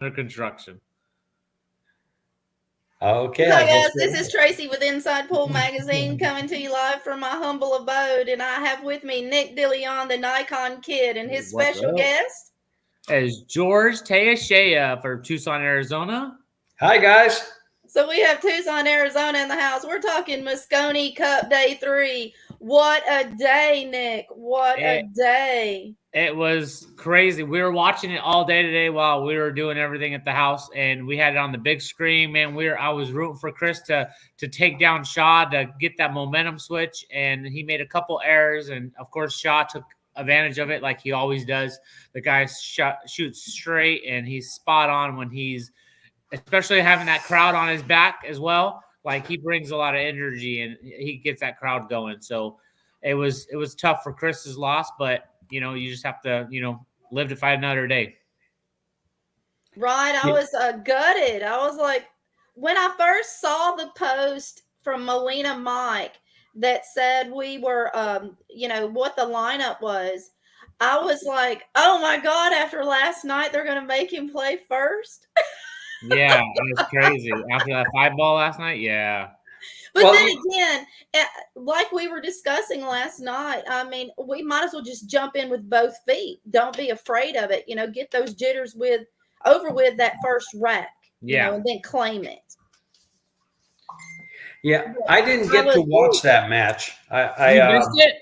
under construction. Okay. Hi guys, this is Tracy with Inside Pool Magazine coming to you live from my humble abode, and I have with me Nick DeLeon, the Nikon Kid, and his special guest is George Teixeira for Tucson, Arizona. Hi guys. So we have Tucson, Arizona in the house. We're talking Mosconi Cup Day 3. What a day, Nick. What a day. It was crazy. We were watching it all day today while we were doing everything at the house, and we had it on the big screen. Man, I was rooting for Chris to take down Shaw to get that momentum switch, and he made a couple errors, and of course Shaw took advantage of it like he always does. The guy shoots straight, and he's spot on when he's, especially having that crowd on his back as well. Like, he brings a lot of energy and he gets that crowd going. So it was tough for Chris's loss, but you just have to, live to fight another day. Right. I was gutted. I was like, when I first saw the post from Molina Mike that said we were, what the lineup was, I was like, oh my God, after last night, they're going to make him play first. Yeah, it was crazy. After that 5-ball last night, yeah. But then again, like we were discussing last night, I mean, we might as well just jump in with both feet. Don't be afraid of it. Get those jitters over with that first rack. And then claim it. Yeah, I didn't get to watch that match. You missed it?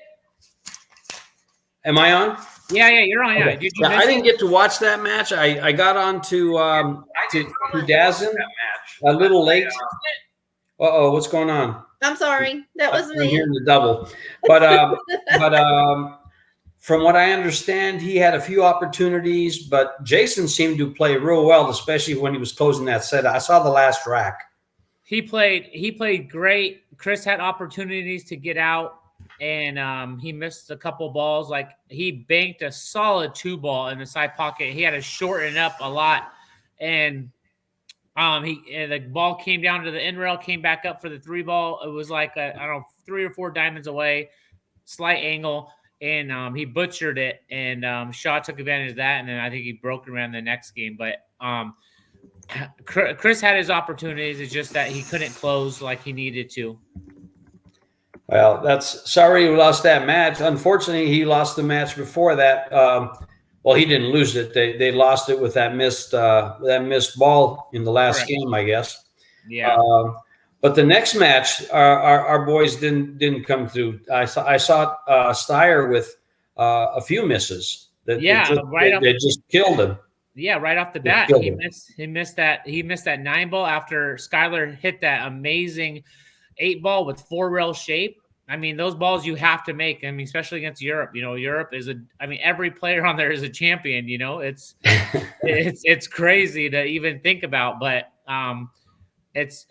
Am I on? Yeah, you're on. Okay. Yeah, I didn't get to watch that match. I got on to Dazzin a little late. Uh-oh, what's going on? I'm sorry. That was me. I'm hearing the double. But from what I understand, he had a few opportunities, but Jason seemed to play real well, especially when he was closing that set. I saw the last rack. He played great. Chris had opportunities to get out, and he missed a couple balls. Like, he banked a solid 2-ball in the side pocket. He had to shorten up a lot, and the ball came down to the end rail, came back up for the 3-ball. It was like 3 or 4 diamonds away, slight angle, and he butchered it. And Shaw took advantage of that, and then I think he broke around the next game. But Chris had his opportunities. It's just that he couldn't close like he needed to. Well, sorry he lost that match. Unfortunately, he lost the match before that. Well, he didn't lose it. They lost it with that missed ball in the last game, I guess. Yeah. But the next match, our boys didn't come through. I saw Steyer with a few misses. That just killed him. Yeah, right off the bat, he missed that 9-ball after Skyler hit that amazing 8-ball with 4-rail shape. I mean, those balls you have to make. I mean, especially against Europe. Europe is every player on there is a champion. It's crazy to even think about. But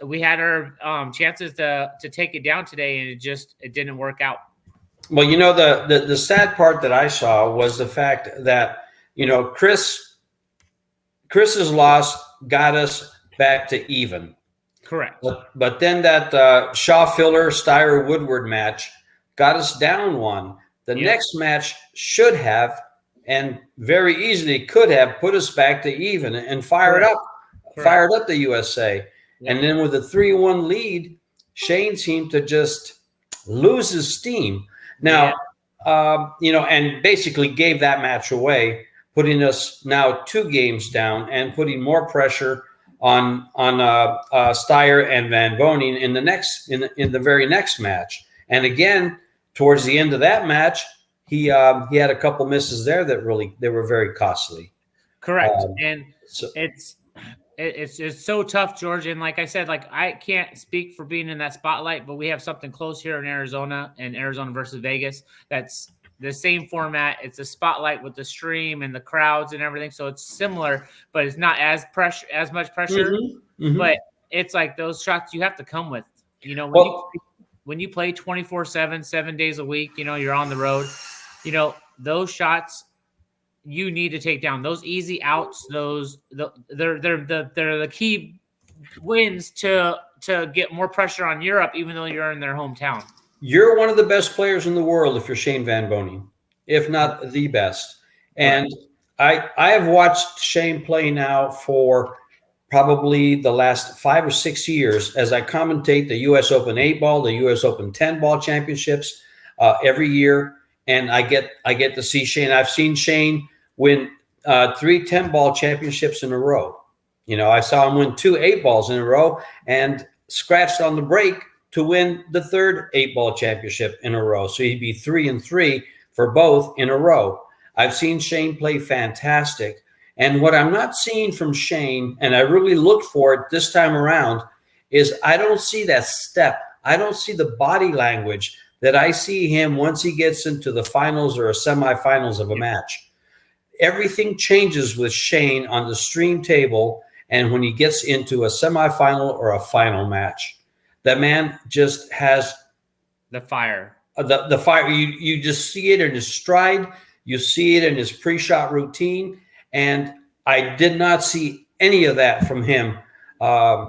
we had our chances to take it down today, and it didn't work out. Well, the sad part that I saw was the fact that Chris's loss got us back to even. Correct. But then that Shaw Filler Steyer Woodward match got us down 1. The next match should have, and very easily could have, put us back to even and fired up the USA. Yeah. And then with a 3-1 lead, Shane seemed to just lose his steam. Now, and basically gave that match away, putting us now 2 games down and putting more pressure on Steyer and Van Boning in the very next match. And again, towards the end of that match, he had a couple misses there that they were very costly. Correct. And it's so tough, George. And like I said, I can't speak for being in that spotlight, but we have something close here in Arizona, and Arizona versus Vegas. That's the same format. It's a spotlight with the stream and the crowds and everything. So it's similar, but it's not as much pressure. Mm-hmm. Mm-hmm. But it's like those shots you have to come with. When you play 24/7, 7 days a week, you're on the road. Those shots you need to take down. Those easy outs. They're the key wins to get more pressure on Europe, even though you're in their hometown. You're one of the best players in the world if you're Shane Van Boning, if not the best. And I have watched Shane play now for probably the last 5 or 6 years as I commentate the U.S. Open 8-ball, the U.S. Open 10-ball championships every year, and I get to see Shane. I've seen Shane win 3 10-ball championships in a row. I saw him win 2 8-balls in a row and scratched on the break to win the 3rd 8-ball championship in a row. So he'd be 3-3 for both in a row. I've seen Shane play fantastic. And what I'm not seeing from Shane, and I really looked for it this time around, is I don't see that step. I don't see the body language that I see him once he gets into the finals or a semifinals of a match. Everything changes with Shane on the stream table, and when he gets into a semifinal or a final match, that man just has the fire. The fire. You just see it in his stride. You see it in his pre-shot routine. And I did not see any of that from him. I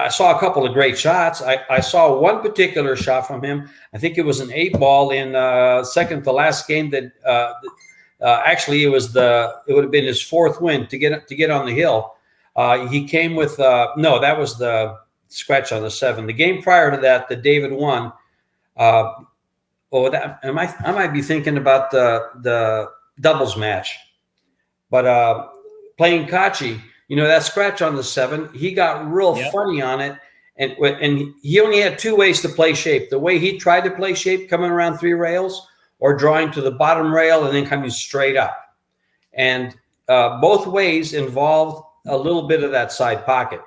saw a couple of great shots. I saw one particular shot from him. I think it was an 8-ball in second to last game that actually it would have been his 4th win to get on the hill. He came with no, that was the scratch on the 7. The game prior to that, that David won. I might be thinking about the doubles match. But playing Kachi, that scratch on the 7, he got real funny on it. And he only had 2 ways to play shape. The way he tried to play shape, coming around 3 rails, or drawing to the bottom rail and then coming straight up. And both ways involved a little bit of that side pocket.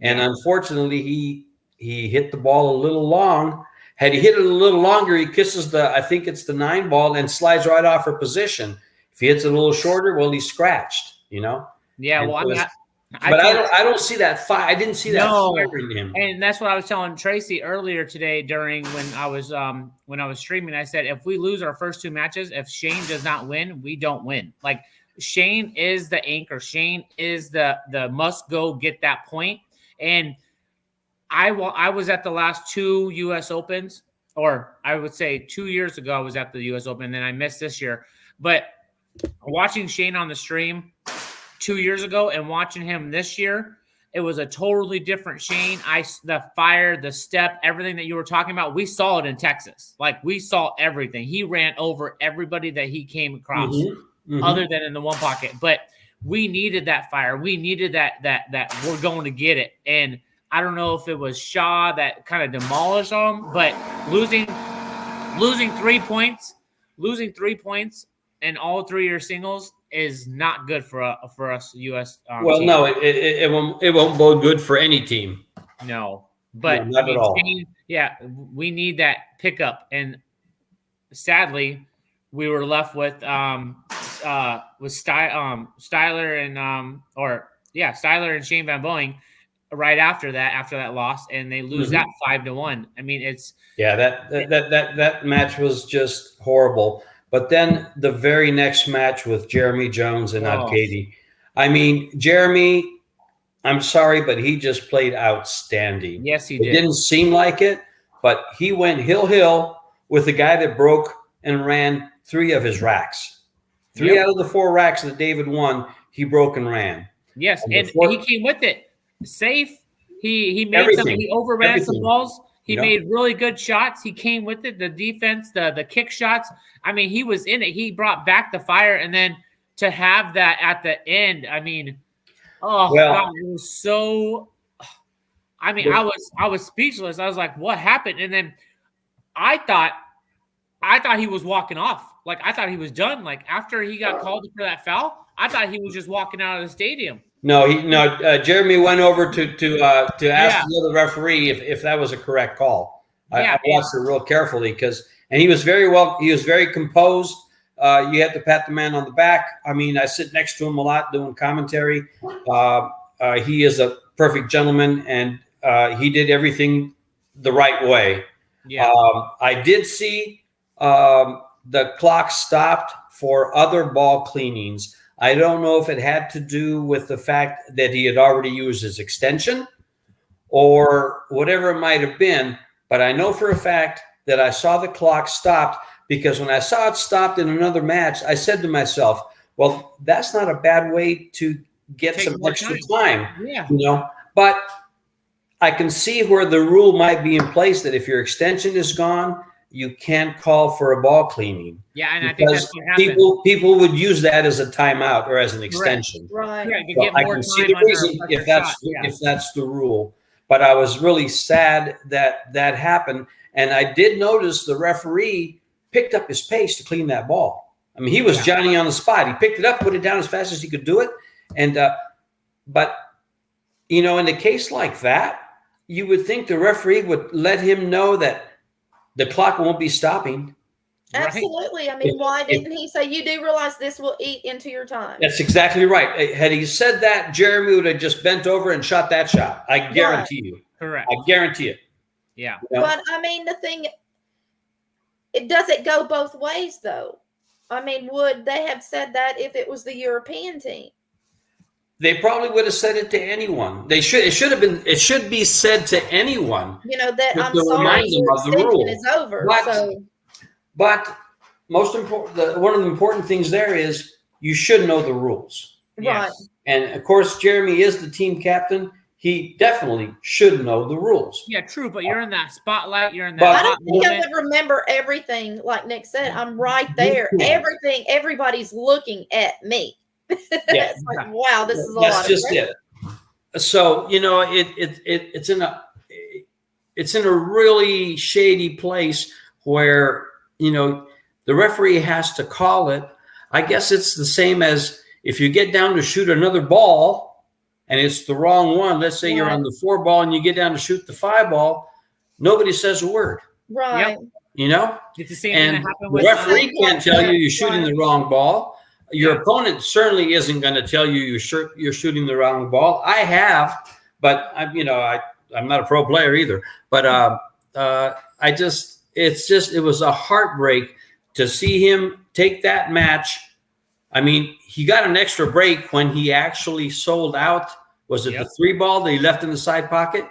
And unfortunately, he hit the ball a little long. Had he hit it a little longer, he kisses I think it's the 9-ball and slides right off her position. If he hits it a little shorter, well, he's scratched, Yeah, and well, I don't see that fire. I didn't see that fire in him. And that's what I was telling Tracy earlier today during when I was streaming. I said, if we lose our first 2 matches, if Shane does not win, we don't win. Like, Shane is the anchor. Shane is the must go get that point. And I was at the last 2 U.S. Opens, or I would say 2 years ago I was at the U.S. Open, and then I missed this year. But watching Shane on the stream 2 years ago and watching him this year, it was a totally different Shane. The fire, the step, everything that you were talking about, we saw it in Texas. Like, we saw everything. He ran over everybody that he came across, other than in the one pocket. But we needed that fire. We needed that we're going to get it. And I don't know if it was Shaw that kind of demolished him, but losing 3 points in all 3 of your singles is not good for us U.S. Well, team. No, it won't bode good for any team. No, but not at all. We need that pickup, and sadly, we were left with Styler and Shane Van Boeing right after that loss, and they lose that 5-1. I mean, that match was just horrible. But then the very next match with Jeremy Jones and Katie. I mean, Jeremy, I'm sorry, but he just played outstanding. Yes, he did. It didn't seem like it, but he went hill with a guy that broke and ran 3 of his racks. 3 out of the 4 racks that David won, he broke and ran. Yes, and he came with it safe. He made he overran some balls. He made really good shots. He came with it. The defense, the kick shots. I mean, he was in it. He brought back the fire, and then to have that at the end, I mean, God, it was so. I mean, I was speechless. I was like, "What happened?" And then I thought he was walking off. Like, I thought he was done. Like, after he got called for that foul, I thought he was just walking out of the stadium. No, Jeremy went over to ask the other referee if that was a correct call. I watched it real carefully and he was very composed. You had to pat the man on the back. I mean, I sit next to him a lot doing commentary. He is a perfect gentleman, and he did everything the right way. Yeah. I did see the clock stopped for other ball cleanings. I don't know if it had to do with the fact that he had already used his extension or whatever it might have been, but I know for a fact that I saw the clock stopped, because when I saw it stopped in another match, I said to myself, Well, that's not a bad way to get some extra time. Yeah. But I can see where the rule might be in place that if your extension is gone, you can't call for a ball cleaning. Yeah, and I think that's what happened. People would use that as a timeout or as an extension. Right. So I can see the reason if that's the rule. But I was really sad that happened. And I did notice the referee picked up his pace to clean that ball. I mean, he was Johnny on the spot. He picked it up, put it down as fast as he could do it. And but in a case like that, you would think the referee would let him know that the clock won't be stopping. Absolutely. I mean, why didn't he say, you do realize this will eat into your time? That's exactly right. Had he said that, Jeremy would have just bent over and shot that shot. I guarantee you. Correct. I guarantee it. Yeah. But I mean, the thing, does it go both ways though? I mean, would they have said that if it was the European team? They probably would have said it to anyone. It should be said to anyone. That I'm sorry, your extension is over. But most important, one of the important things there is you should know the rules. Right. And of course, Jeremy is the team captain. He definitely should know the rules. Yeah, true. But you're in that spotlight. You're in that. I don't think I would remember everything. Like Nick said, I'm right there. Everything. Everybody's looking at me. It's like, wow, this is a lot. That's just it. So it's in a really shady place where the referee has to call it. I guess it's the same as if you get down to shoot another ball and it's the wrong one. Let's say you're on the 4 ball and you get down to shoot the 5 ball. Nobody says a word. Right. It's the same thing that happened with the referee can't tell you you're shooting the wrong ball. Your opponent certainly isn't going to tell you you're shooting the wrong ball. I have, but I'm not a pro player either. But it was a heartbreak to see him take that match. I mean, he got an extra break when he actually sold out. Was it the 3 ball that he left in the side pocket?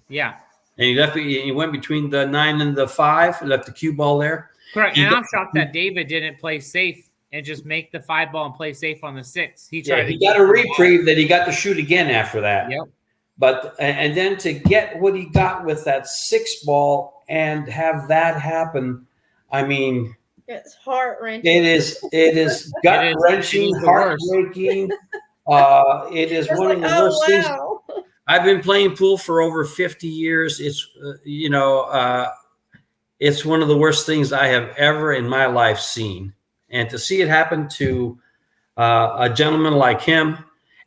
Yeah. And he went between the 9 and the 5, left the cue ball there. Correct. And I'm shocked that David didn't play safe and just make the 5 ball and play safe on the 6. He got a reprieve that he got to shoot again after that. Yep. But and then to get what he got with that 6 ball and have that happen, I mean, it's heart-wrenching. It is gut-wrenching, heartbreaking. It is one of the worst things. I've been playing pool for over 50 years. It's it's one of the worst things I have ever in my life seen. And to see it happen to a gentleman like him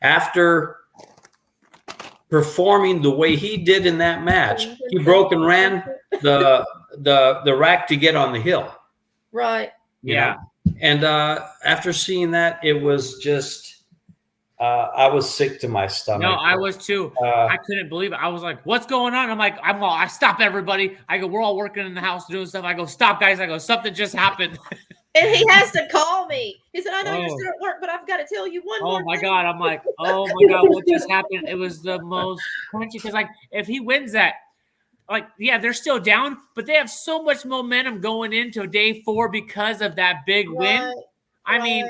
after performing the way he did in that match, he broke and ran the rack to get on the hill. Right. Yeah. And after seeing that, it was just I was sick to my stomach. No, I was too. I couldn't believe it. I was like, what's going on? I stop everybody. I go, we're all working in the house doing stuff. I go, stop, guys. I go, something just happened. And he has to call me. He said, I know you're still at work, but I've got to tell you one more my thing. God. I'm like, oh my God, what just happened? It was the most crunchy. Because if he wins that, they're still down, but they have so much momentum going into day 4 because of that big win. I mean,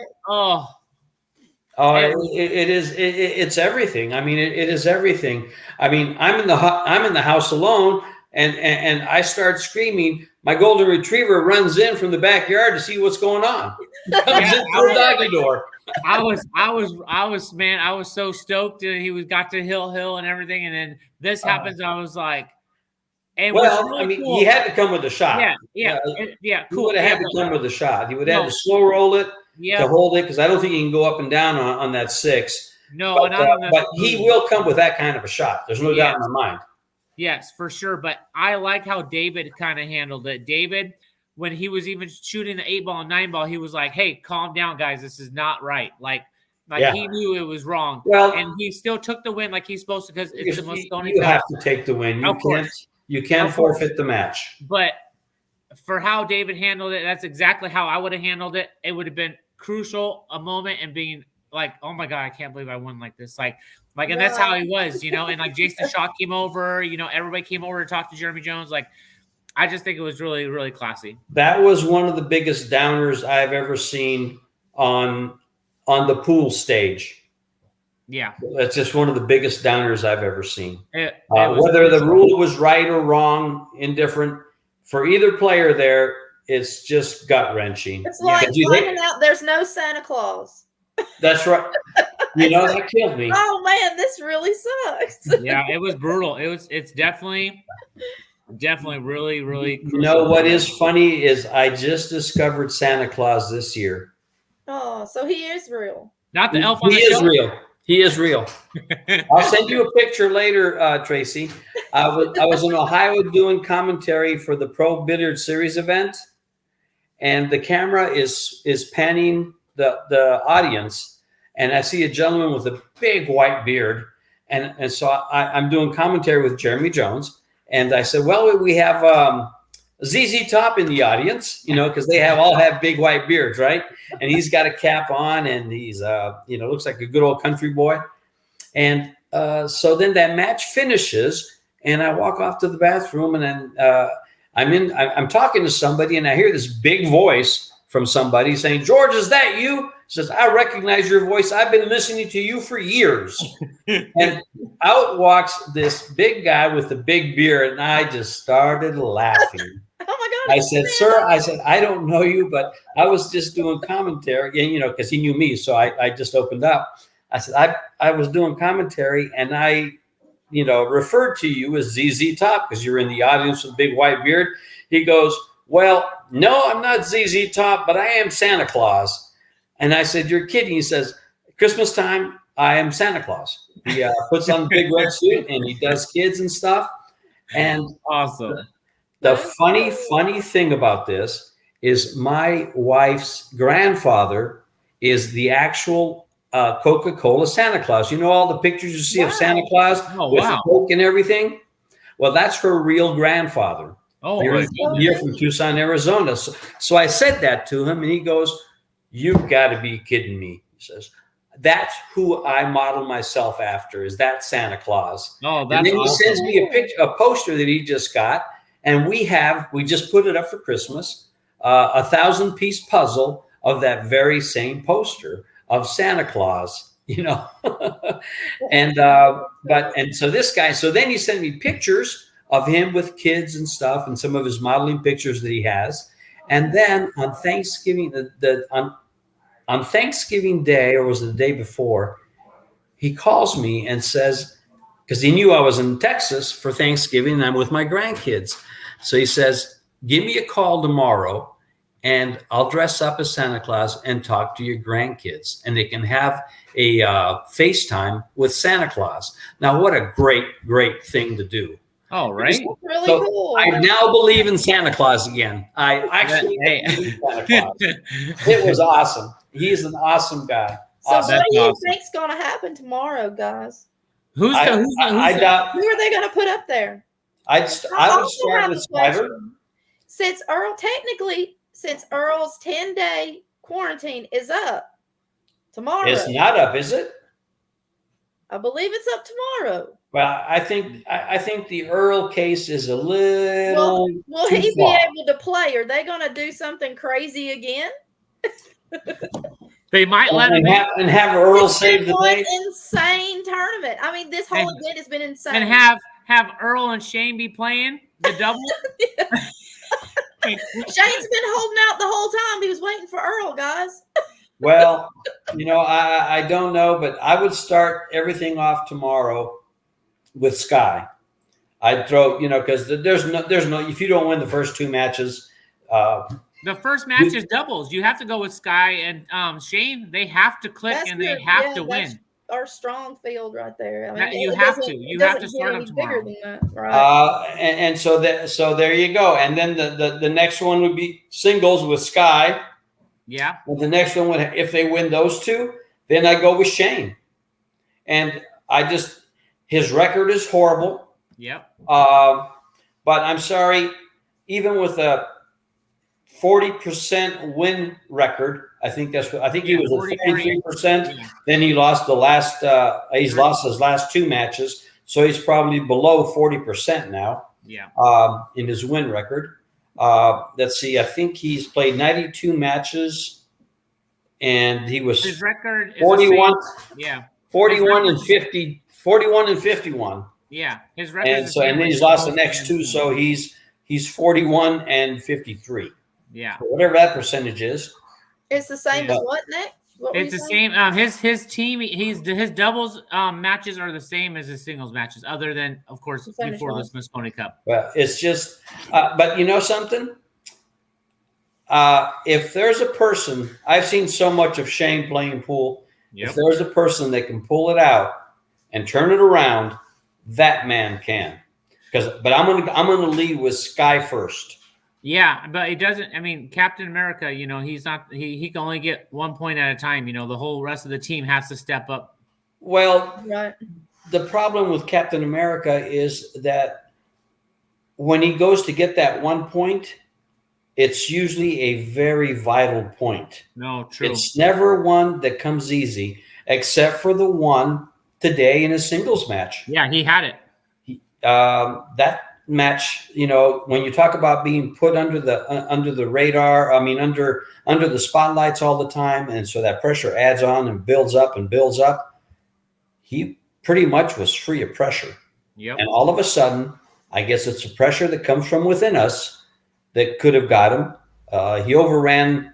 it's everything. I mean, it is everything. I mean, I'm in the house alone, and I start screaming. My golden retriever runs in from the backyard to see what's going on. Comes in through the doggy door. I was so stoked that he got to hill and everything, and then this happens. I was like, and really cool. He had to come with a shot. Yeah. Cool. He would have had to come with a shot. He would have to slow roll it to hold it, because I don't think he can go up and down on that 6. No, but he will come with that kind of a shot. There's no doubt in my mind. Yes, for sure. But I like how David kind of handled it. David, when he was even shooting the 8 ball and 9 ball, he was like, hey, calm down, guys. This is not right. He knew it was wrong. Well, and he still took the win like he's supposed to, because it's the Mosconi. You have to take the win. You can't forfeit the match. But for how David handled it, that's exactly how I would have handled it. It would have been crucial, a moment, and being like, oh my God, I can't believe I won like this. And that's how he was, and Jason Shaw came over, everybody came over to talk to Jeremy Jones. I just think it was really, really classy. That was one of the biggest downers I've ever seen on on the pool stage. Yeah. That's just one of the biggest downers I've ever seen. Whether the rule was right or wrong, indifferent, for either player there, it's just gut-wrenching. It's like finding out there's no Santa Claus. That's right. That killed me. Oh man, this really sucks. Yeah, it was brutal. It's definitely really, really crucial. You know what is funny is I just discovered Santa Claus this year. Oh, so he is real. Not the elf on the shelf? shelf? He is real. He is real. I'll send you a picture later, Tracy. I was in Ohio doing commentary for the Pro Billiard Series event, and the camera is panning the audience, and I see a gentleman with a big white beard, and so I'm doing commentary with Jeremy Jones, and I said, well, we have ZZ Top in the audience, because they all have big white beards, right? And he's got a cap on, and he's looks like a good old country boy. And so then that match finishes, and I walk off to the bathroom, and then I'm talking to somebody, and I hear this big voice from somebody saying, "George, is that you?" He says, "I recognize your voice. I've been listening to you for years." And out walks this big guy with a big beard, and I just started laughing. Oh my God! I said, "Sir," I don't know you, but I was just doing commentary, and because he knew me, so I just opened up. I said, I was doing commentary, and I, referred to you as ZZ Top because you're in the audience with a big white beard. He goes, "Well, no, I'm not ZZ Top, but I am Santa Claus." And I said, "You're kidding." He says, "Christmas time, I am Santa Claus." He puts on the big red suit, and he does kids and stuff. And awesome. The funny thing about this is my wife's grandfather is the actual Coca-Cola Santa Claus. All the pictures you see of Santa Claus with the Coke and everything? Well, that's her real grandfather. Oh, Here from Tucson, Arizona. So I said that to him, and he goes, "You've got to be kidding me." He says, "That's who I model myself after, is that Santa Claus." Oh, that's and then awesome. He sends me a poster that he just got, and we just put it up for Christmas, a 1,000-piece puzzle of that very same poster of Santa Claus, and so this guy, so then he sent me pictures of him with kids and stuff, and some of his modeling pictures that he has. And then on Thanksgiving, on Thanksgiving Day, or was it the day before, he calls me and says, because he knew I was in Texas for Thanksgiving and I'm with my grandkids. So he says, "Give me a call tomorrow and I'll dress up as Santa Claus and talk to your grandkids, and they can have a FaceTime with Santa Claus." Now, what a great thing to do. Oh, right. Really cool. I now believe in Santa Claus again. I actually believe in Santa Claus. It was awesome. He's an awesome guy. So Awesome. what do you think's going to happen tomorrow, guys? Who are they going to put up there? I would start with Spider. Since Earl's 10-day quarantine is up tomorrow. It's not up, is it? I believe it's up tomorrow. Well, I think the Earl case is a little. Will he be able to play? Are they going to do something crazy again? They might let him and have Earl save the day. Insane tournament. I mean, this whole event has been insane. And have Earl and Shane be playing the double. Shane's been holding out the whole time. He was waiting for Earl, guys. Well, I don't know, but I would start everything off tomorrow with Sky. I'd throw, because there's no, if you don't win the first two matches. The first match is doubles. You have to go with Sky and Shane. They have to click and they have to win. Our strong field right there. I mean, you have to. You have to start them tomorrow. That, right? And so there you go. And then the next one would be singles with Sky. Yeah. And the next one would, if they win those two, then I go with Shane. And his record is horrible. Yep. But I'm sorry, even with a 40% win record, I think he was at 43%. Yeah. Then he lost he's lost his last two matches. So he's probably below 40% now. Yeah. In his win record. Let's see. I think he's played 92 matches and he was His record is 41. Yeah. 41 and 50. 41 and 51. Yeah, his record. And so, and then he's lost the next two, so he's 41 and 53. Yeah, so whatever that percentage is. It's the same as what, Nick? What it's the same. His team. His doubles matches are the same as his singles matches, other than of course before this Mosconi Cup. Well, it's just, but you know something. If there's a person, I've seen so much of Shane playing pool. Yep. If there's a person that can pull it out and turn it around, that man can. But I'm gonna lead with Sky first. Yeah, but it doesn't. I mean, Captain America. You know, he's not. He can only get 1 point at a time. You know, the whole rest of the team has to step up. Well, the problem with Captain America is that when he goes to get that 1 point, it's usually a very vital point. No, true. It's never one that comes easy, except for the one today in a singles match. Yeah, he had it. That match, you know, when you talk about being put under the radar, I mean under the spotlights all the time, and so that pressure adds on and builds up and builds up. He pretty much was free of pressure. Yep. And all of a sudden, I guess it's the pressure that comes from within us that could have got him. He overran.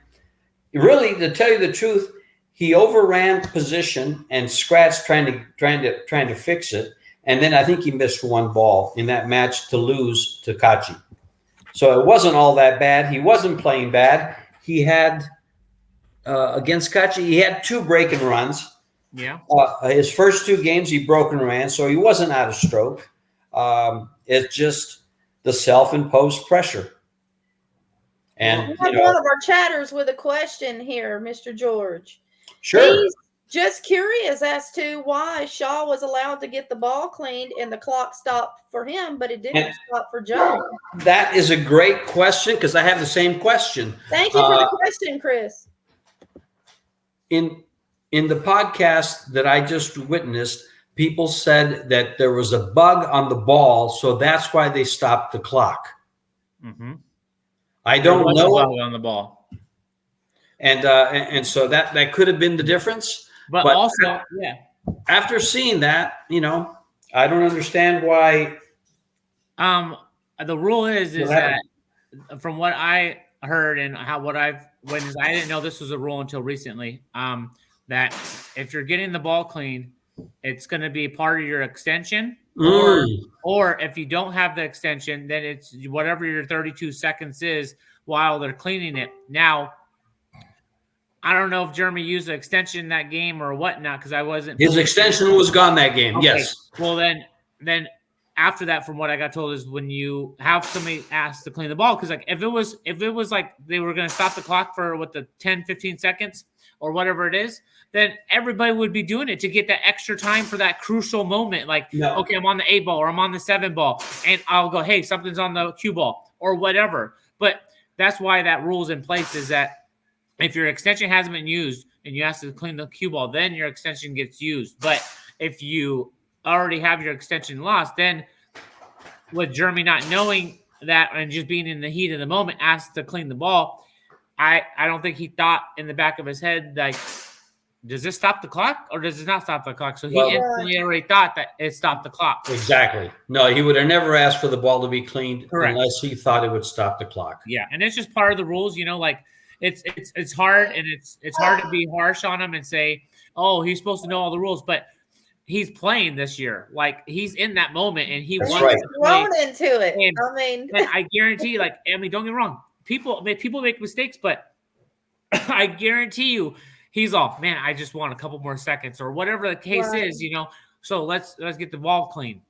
Really, to tell you the truth, he overran position and scratched trying to fix it. And then I think he missed one ball in that match to lose to Kachi. So it wasn't all that bad. He wasn't playing bad. He had against Kachi, he had 2 break and runs. Yeah. His first 2 games, he broke and ran, so he wasn't out of stroke. It's just the self-imposed pressure. And we have one of our chatters with a question here, Mr. George. Sure. He's just curious as to why Shaw was allowed to get the ball cleaned and the clock stopped for him, but it didn't stop for Joe. That is a great question because I have the same question. Thank you for the question, Chris. In the podcast that I just witnessed, people said that there was a bug on the ball, so that's why they stopped the clock. Mm-hmm. I don't know. A bug on the ball. And so that could have been the difference. But also, yeah. After seeing that, you know, I don't understand why. The rule is that from what I heard and what I've witnessed, I didn't know this was a rule until recently. That if you're getting the ball clean, it's going to be part of your extension, or if you don't have the extension, then it's whatever your 32 seconds is while they're cleaning it. Now, I don't know if Jeremy used the extension in that game or whatnot because I wasn't. His extension was gone that game. Okay. Yes. Well, then after that, from what I got told, is when you have somebody ask to clean the ball, because like if it was like they were going to stop the clock for 10, 15 seconds or whatever it is, then everybody would be doing it to get that extra time for that crucial moment. Like, okay, I'm on the 8 ball or I'm on the 7 ball, and I'll go, hey, something's on the cue ball or whatever. But that's why that rule's in place, is that if your extension hasn't been used and you ask to clean the cue ball, then your extension gets used. But if you already have your extension lost, then with Jeremy not knowing that and just being in the heat of the moment, asked to clean the ball, I don't think he thought in the back of his head, like, does this stop the clock or does it not stop the clock? So he instantly already thought that it stopped the clock. Exactly. No, he would have never asked for the ball to be cleaned unless he thought it would stop the clock. Yeah, and it's just part of the rules, you know, like it's hard, and it's hard to be harsh on him and say, oh, he's supposed to know all the rules, but he's playing this year. Like, he's in that moment, and he wants to play. Into it. And I guarantee, like, I mean, don't get me wrong. People make mistakes, but I guarantee you, he's all, man, I just want a couple more seconds or whatever the case is, you know. So let's get the ball clean.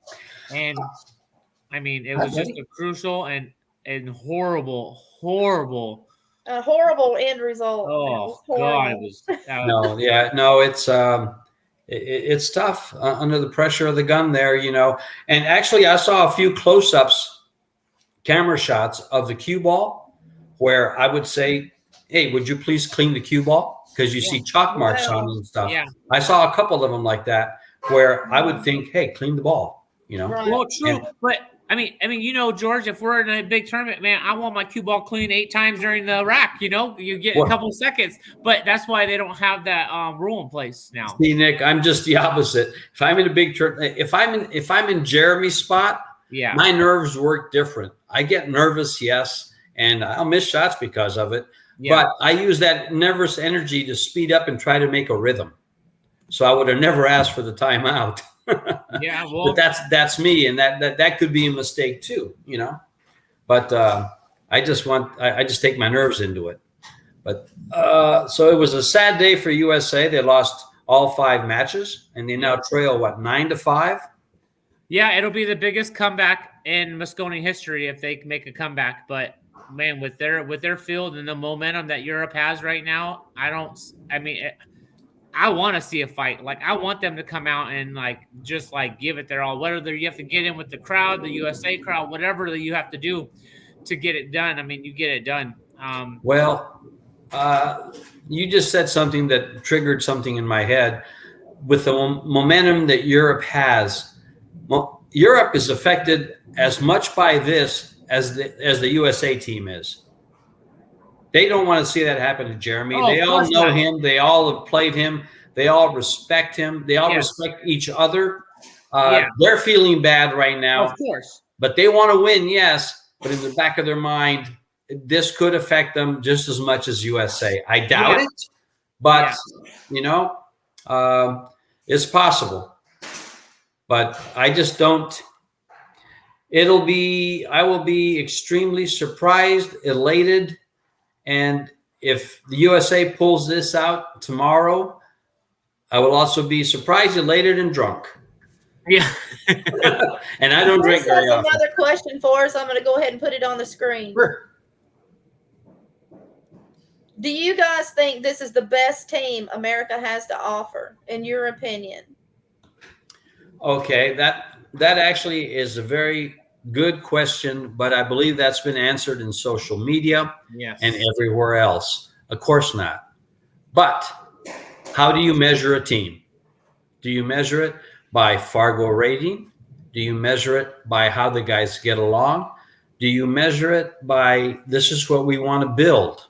And I mean, it was just a crucial and horrible. A horrible end result. Oh God, it was. It's tough under the pressure of the gun there, you know. And actually, I saw a few close-ups, camera shots of the cue ball, where I would say, "Hey, would you please clean the cue ball?" Because you see chalk marks on it and stuff. Yeah. I saw a couple of them like that, where I would think, "Hey, clean the ball," you know. Right. Well, true, but I mean, George, if we're in a big tournament, man, I want my cue ball clean 8 times during the rack. You get a couple of seconds, but that's why they don't have that rule in place now. See, Nick, I'm just the opposite. If I'm in a big tournament, if I'm in Jeremy's spot, my nerves work different. I get nervous, yes, and I'll miss shots because of it. Yeah. But I use that nervous energy to speed up and try to make a rhythm. So I would have never asked for the timeout. Yeah, well, but that's me, and that could be a mistake too, But I just take my nerves into it. But so it was a sad day for USA. They lost all 5 matches, and they now trail 9-5. Yeah, it'll be the biggest comeback in Mosconi history if they make a comeback. But man, with their field and the momentum that Europe has right now, I want to see a fight. Like, I want them to come out and just give it their all. Whether you have to get in with the crowd, the USA crowd, whatever that you have to do to get it done. I mean, you get it done. You just said something that triggered something in my head. With the momentum that Europe has, Europe is affected as much by this as the USA team is. They don't want to see that happen to Jeremy. They all know him. They all have played him. They all respect him. They all respect each other. They're feeling bad right now. Of course. But they want to win, yes. But in the back of their mind, this could affect them just as much as USA. I doubt it. But, it's possible. But I just don't. I will be extremely surprised, elated. And if the USA pulls this out tomorrow, I will also be surprised, elated, and drunk. Yeah. And I don't drink very often. Another question for us. I'm going to go ahead and put it on the screen. Sure. Do you guys think this is the best team America has to offer, in your opinion? Okay, that actually is a very good question, but I believe that's been answered in social media and everywhere else. Of course not. But how do you measure a team? Do you measure it by Fargo rating? Do you measure it by how the guys get along? Do you measure it by this is what we want to build?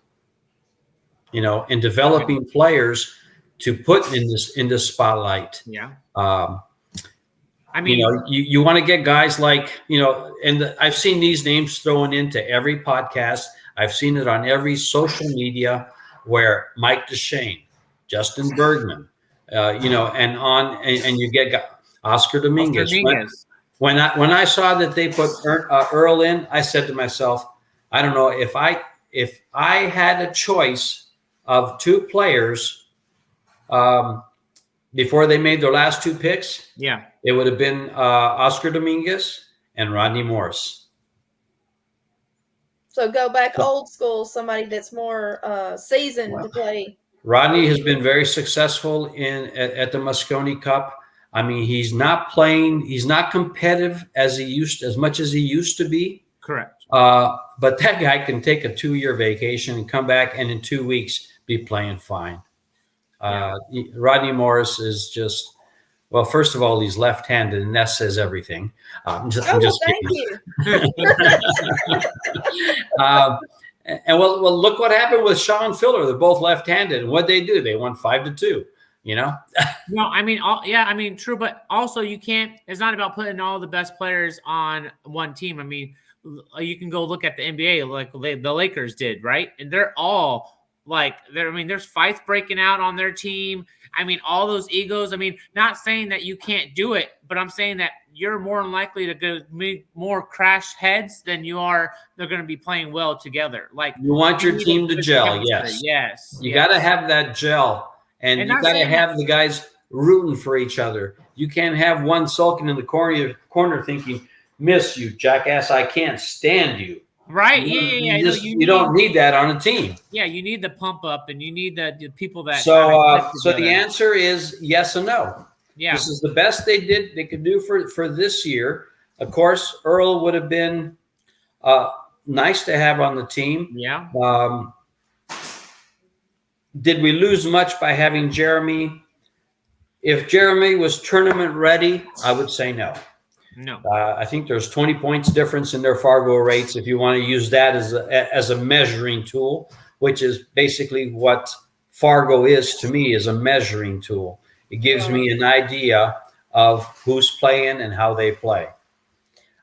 And developing players to put in this spotlight. Yeah. You want to get guys like, and I've seen these names thrown into every podcast. I've seen it on every social media where Mike DeShane, Justin Bergman, and you get Oscar Dominguez. When I saw that they put Earl in, I said to myself, I don't know if I had a choice of 2 players before they made their last 2 picks. Yeah. It would have been Oscar Dominguez and Rodney Morris. So go back old school, somebody that's more seasoned to play. Rodney has been very successful at the Mosconi Cup. I mean, he's not playing. He's not competitive as much as he used to be. Correct. But that guy can take a 2-year vacation and come back, and in 2 weeks be playing fine. Rodney Morris is just. Well, first of all, he's left-handed, and that says everything. I'm just thank kidding. you. And look what happened with Sean Filler. They're both left-handed, and what they do? They won 5-2. No, true, but also you can't. It's not about putting all the best players on one team. I mean, you can go look at the NBA, like the Lakers did, right? And they're all there's fights breaking out on their team. I mean, all those egos. I mean, not saying that you can't do it, but I'm saying that you're more likely to go more crash heads than you are. They're going to be playing well together. Like, you want your team to gel. Yes. You got to have that gel, and you got to have the guys rooting for each other. You can't have one sulking in the corner thinking, "Miss you, jackass! I can't stand you." Right. You don't need that on a team. Yeah, you need the pump up, and you need the people that. So the answer is yes and no. Yeah, this is the best they could do for this year. Of course, Earl would have been nice to have on the team. Yeah. Did we lose much by having Jeremy? If Jeremy was tournament ready, I would say no. No. I think there's 20 points difference in their Fargo rates if you want to use that as a measuring tool, which is basically what Fargo is to me, is a measuring tool. It gives me an idea of who's playing and how they play.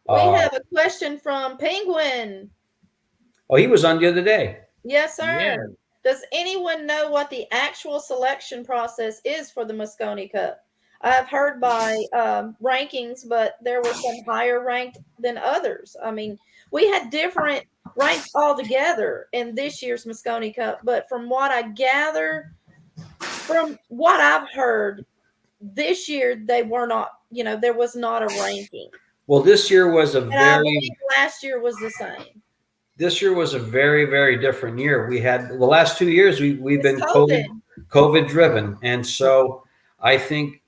We have a question from Penguin. Oh, he was on the other day. Yes, sir. Yeah. Does anyone know what the actual selection process is for the Mosconi Cup? I've heard by rankings, but there were some higher ranked than others. I mean, we had different ranks altogether in this year's Mosconi Cup, but from what I gather, from what I've heard, this year they were not, there was not a ranking. Well, this year was I believe last year was the same. This year was a very, very different year. We had the last 2 years we've been COVID driven, and so I think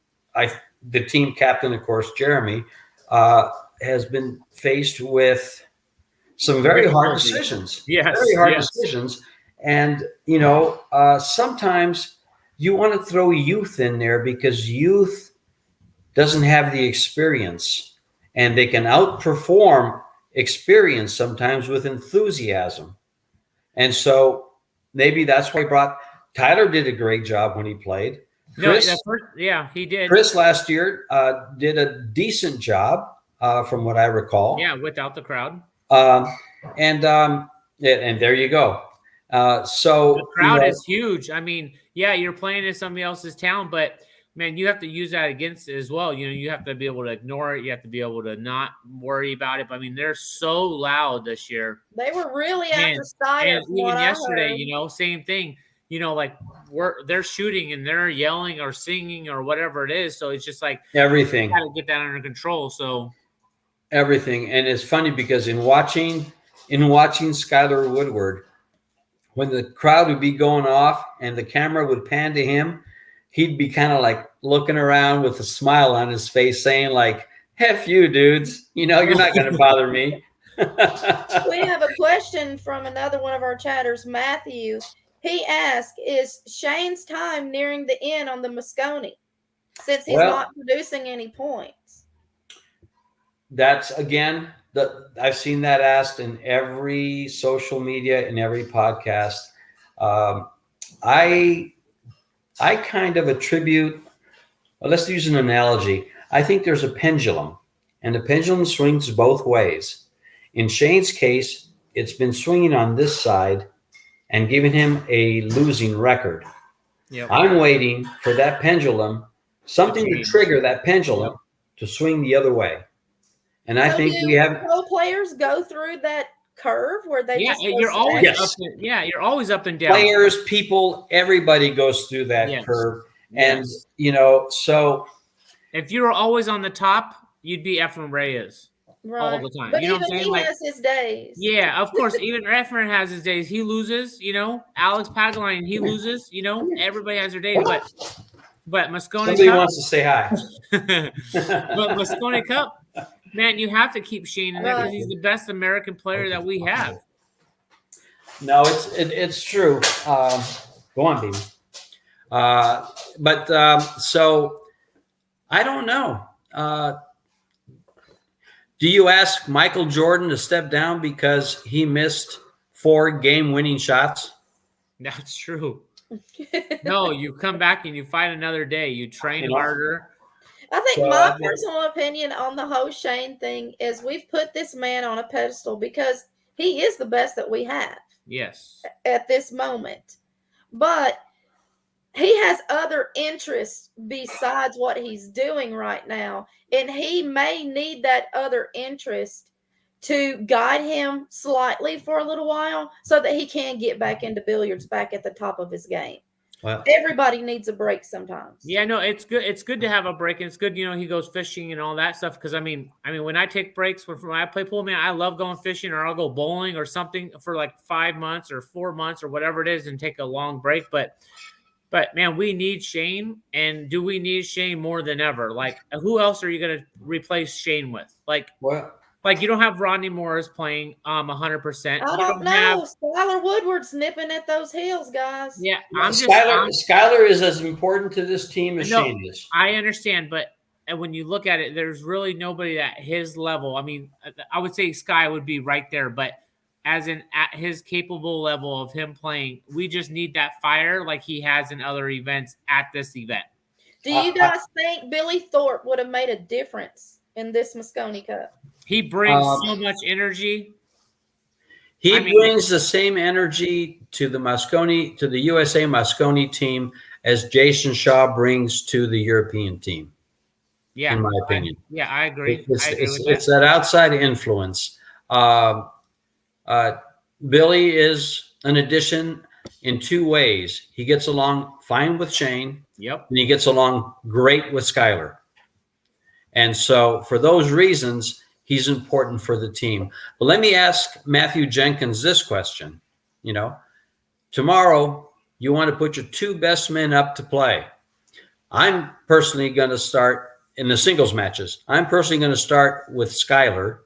the team captain, of course, Jeremy, has been faced with some very hard decisions. Yes, very hard decisions, and sometimes you want to throw youth in there because youth doesn't have the experience, and they can outperform experience sometimes with enthusiasm. And so maybe that's why Tyler did a great job when he played. Chris, he did. Chris last year did a decent job from what I recall. Yeah, without the crowd. And there you go. So the crowd is huge. I mean, you're playing in somebody else's town, but man, you have to use that against it as well. You have to be able to ignore it. You have to be able to not worry about it. But I mean, they're so loud this year. They were really after Steyer. And even yesterday, same thing. Like they're shooting and they're yelling or singing or whatever it is. So it's just like everything. You got to get that under control. So everything, and it's funny because in watching Skylar Woodward, when the crowd would be going off and the camera would pan to him, he'd be kind of like looking around with a smile on his face saying like, "Heff you dudes, you're not going to bother me." We have a question from another one of our chatters, Matthew. He asked, is Shane's time nearing the end on the Mosconi since he's not producing any points? That's, again, I've seen that asked in every social media and every podcast. I kind of attribute, let's use an analogy. I think there's a pendulum, and the pendulum swings both ways. In Shane's case, it's been swinging on this side and giving him a losing record. Yep. I'm waiting for that pendulum, something to trigger that pendulum to swing the other way. And I think we have pro players go through that curve where they you're always you're always up and down. Players, people, everybody goes through that curve. And so if you were always on the top, you'd be Efren Reyes all the time. But you know what I'm saying? He has his days. Yeah, of course. Even Efren has his days. He loses, Alex Pagaline, he loses, everybody has their days, but Mosconi somebody wants to say hi. But Mosconi Cup, man, you have to keep Shane in there because he's the best American player that we have. No, it's true. Go on, baby. So I don't know. Do you ask Michael Jordan to step down because he missed 4 game-winning shots? That's true. No, you come back and you fight another day. You train harder. I think my personal opinion on the whole Shane thing is we've put this man on a pedestal because he is the best that we have. Yes. At this moment. But he has other interests besides what he's doing right now. And he may need that other interest to guide him slightly for a little while so that he can get back into billiards, back at the top of his game. Well, everybody needs a break sometimes. Yeah, no, it's good. It's good to have a break, and it's good, he goes fishing and all that stuff. Because I mean, when I take breaks when I play pool, man, I love going fishing, or I'll go bowling or something for like 5 months or 4 months or whatever it is, and take a long break. But man, we need Shane, and do we need Shane more than ever? Like, who else are you going to replace Shane with? Like, what? Like, you don't have Rodney Morris playing 100%. I don't know. Skylar Woodward's nipping at those heels, guys. Yeah, Skylar is as important to this team as Shane is. I understand, but and when you look at it, there's really nobody at his level. I mean, I would say Sky would be right there, but as in at his capable level of him playing, we just need that fire like he has in other events at this event. Do you guys think Billy Thorpe would have made a difference in this Mosconi Cup? He brings so much energy. He brings the same energy to the USA Mosconi team as Jason Shaw brings to the European team. Yeah, in my opinion. I agree. It's that outside influence. Billy is an addition in two ways. He gets along fine with Shane. Yep. And he gets along great with Skylar. And so for those reasons, he's important for the team. But let me ask Matthew Jenkins this question. Tomorrow you want to put your two best men up to play. I'm personally going to start in the singles matches. I'm personally going to start with Skylar.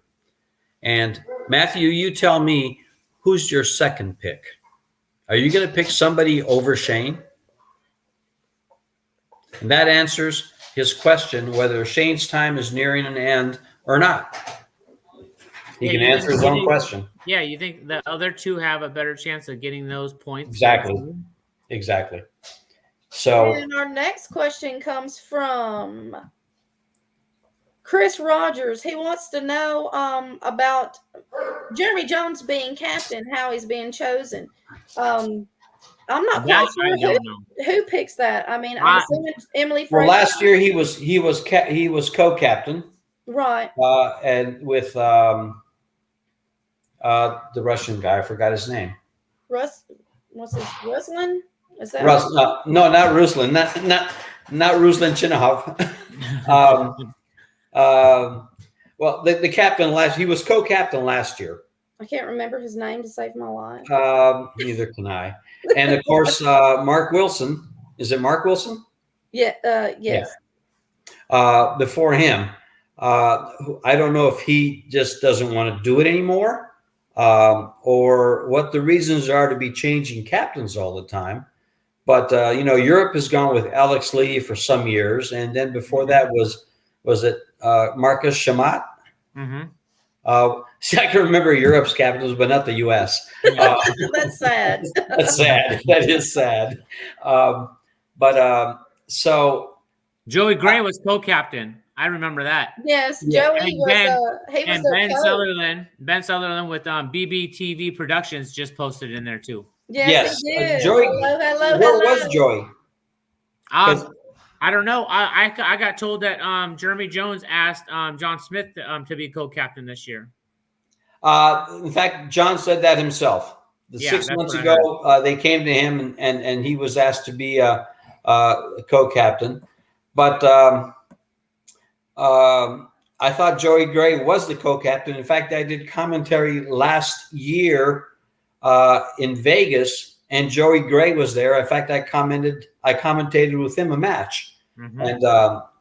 And Matthew, you tell me, who's your second pick? Are you going to pick somebody over Shane? And that answers his question whether Shane's time is nearing an end or not. He can answer his own question. Yeah, you think the other two have a better chance of getting those points? Exactly. So, and our next question comes from Chris Rogers. He wants to know about Jeremy Jones being captain, how he's being chosen. I'm not quite sure who picks that. I mean, I'm assuming Emily Fraser. Well, last year he was co-captain, right? And with the Russian guy, I forgot his name. What's his Ruslan? Is that no, not Ruslan, not Ruslan Chinahov. Well, the captain he was co-captain last year. I can't remember his name to save my life. Neither can I. And of course, Mark Wilson. Is it Mark Wilson? Yeah. Yes. Yeah. Before him, I don't know if he just doesn't want to do it anymore, or what the reasons are to be changing captains all the time. But Europe has gone with Alex Lee for some years, and then before that was it Marcus Shamat? Mm-hmm. See, I can remember Europe's captains, but not the U.S. That's sad. That's sad. That is sad. So Joey Gray was co-captain. I remember that. Yes, Joey was. Ben Sutherland with BBTV Productions just posted in there too. Yes. He did. Joey. Hello. Where was Joey? I don't know. I got told that Jeremy Jones asked John Smith to be co-captain this year. In fact, John said that himself. 6 months ago, they came to him and he was asked to be a co-captain. But I thought Joey Gray was the co-captain. In fact, I did commentary last year in Vegas, and Joey Gray was there. In fact, I commentated with him a match, and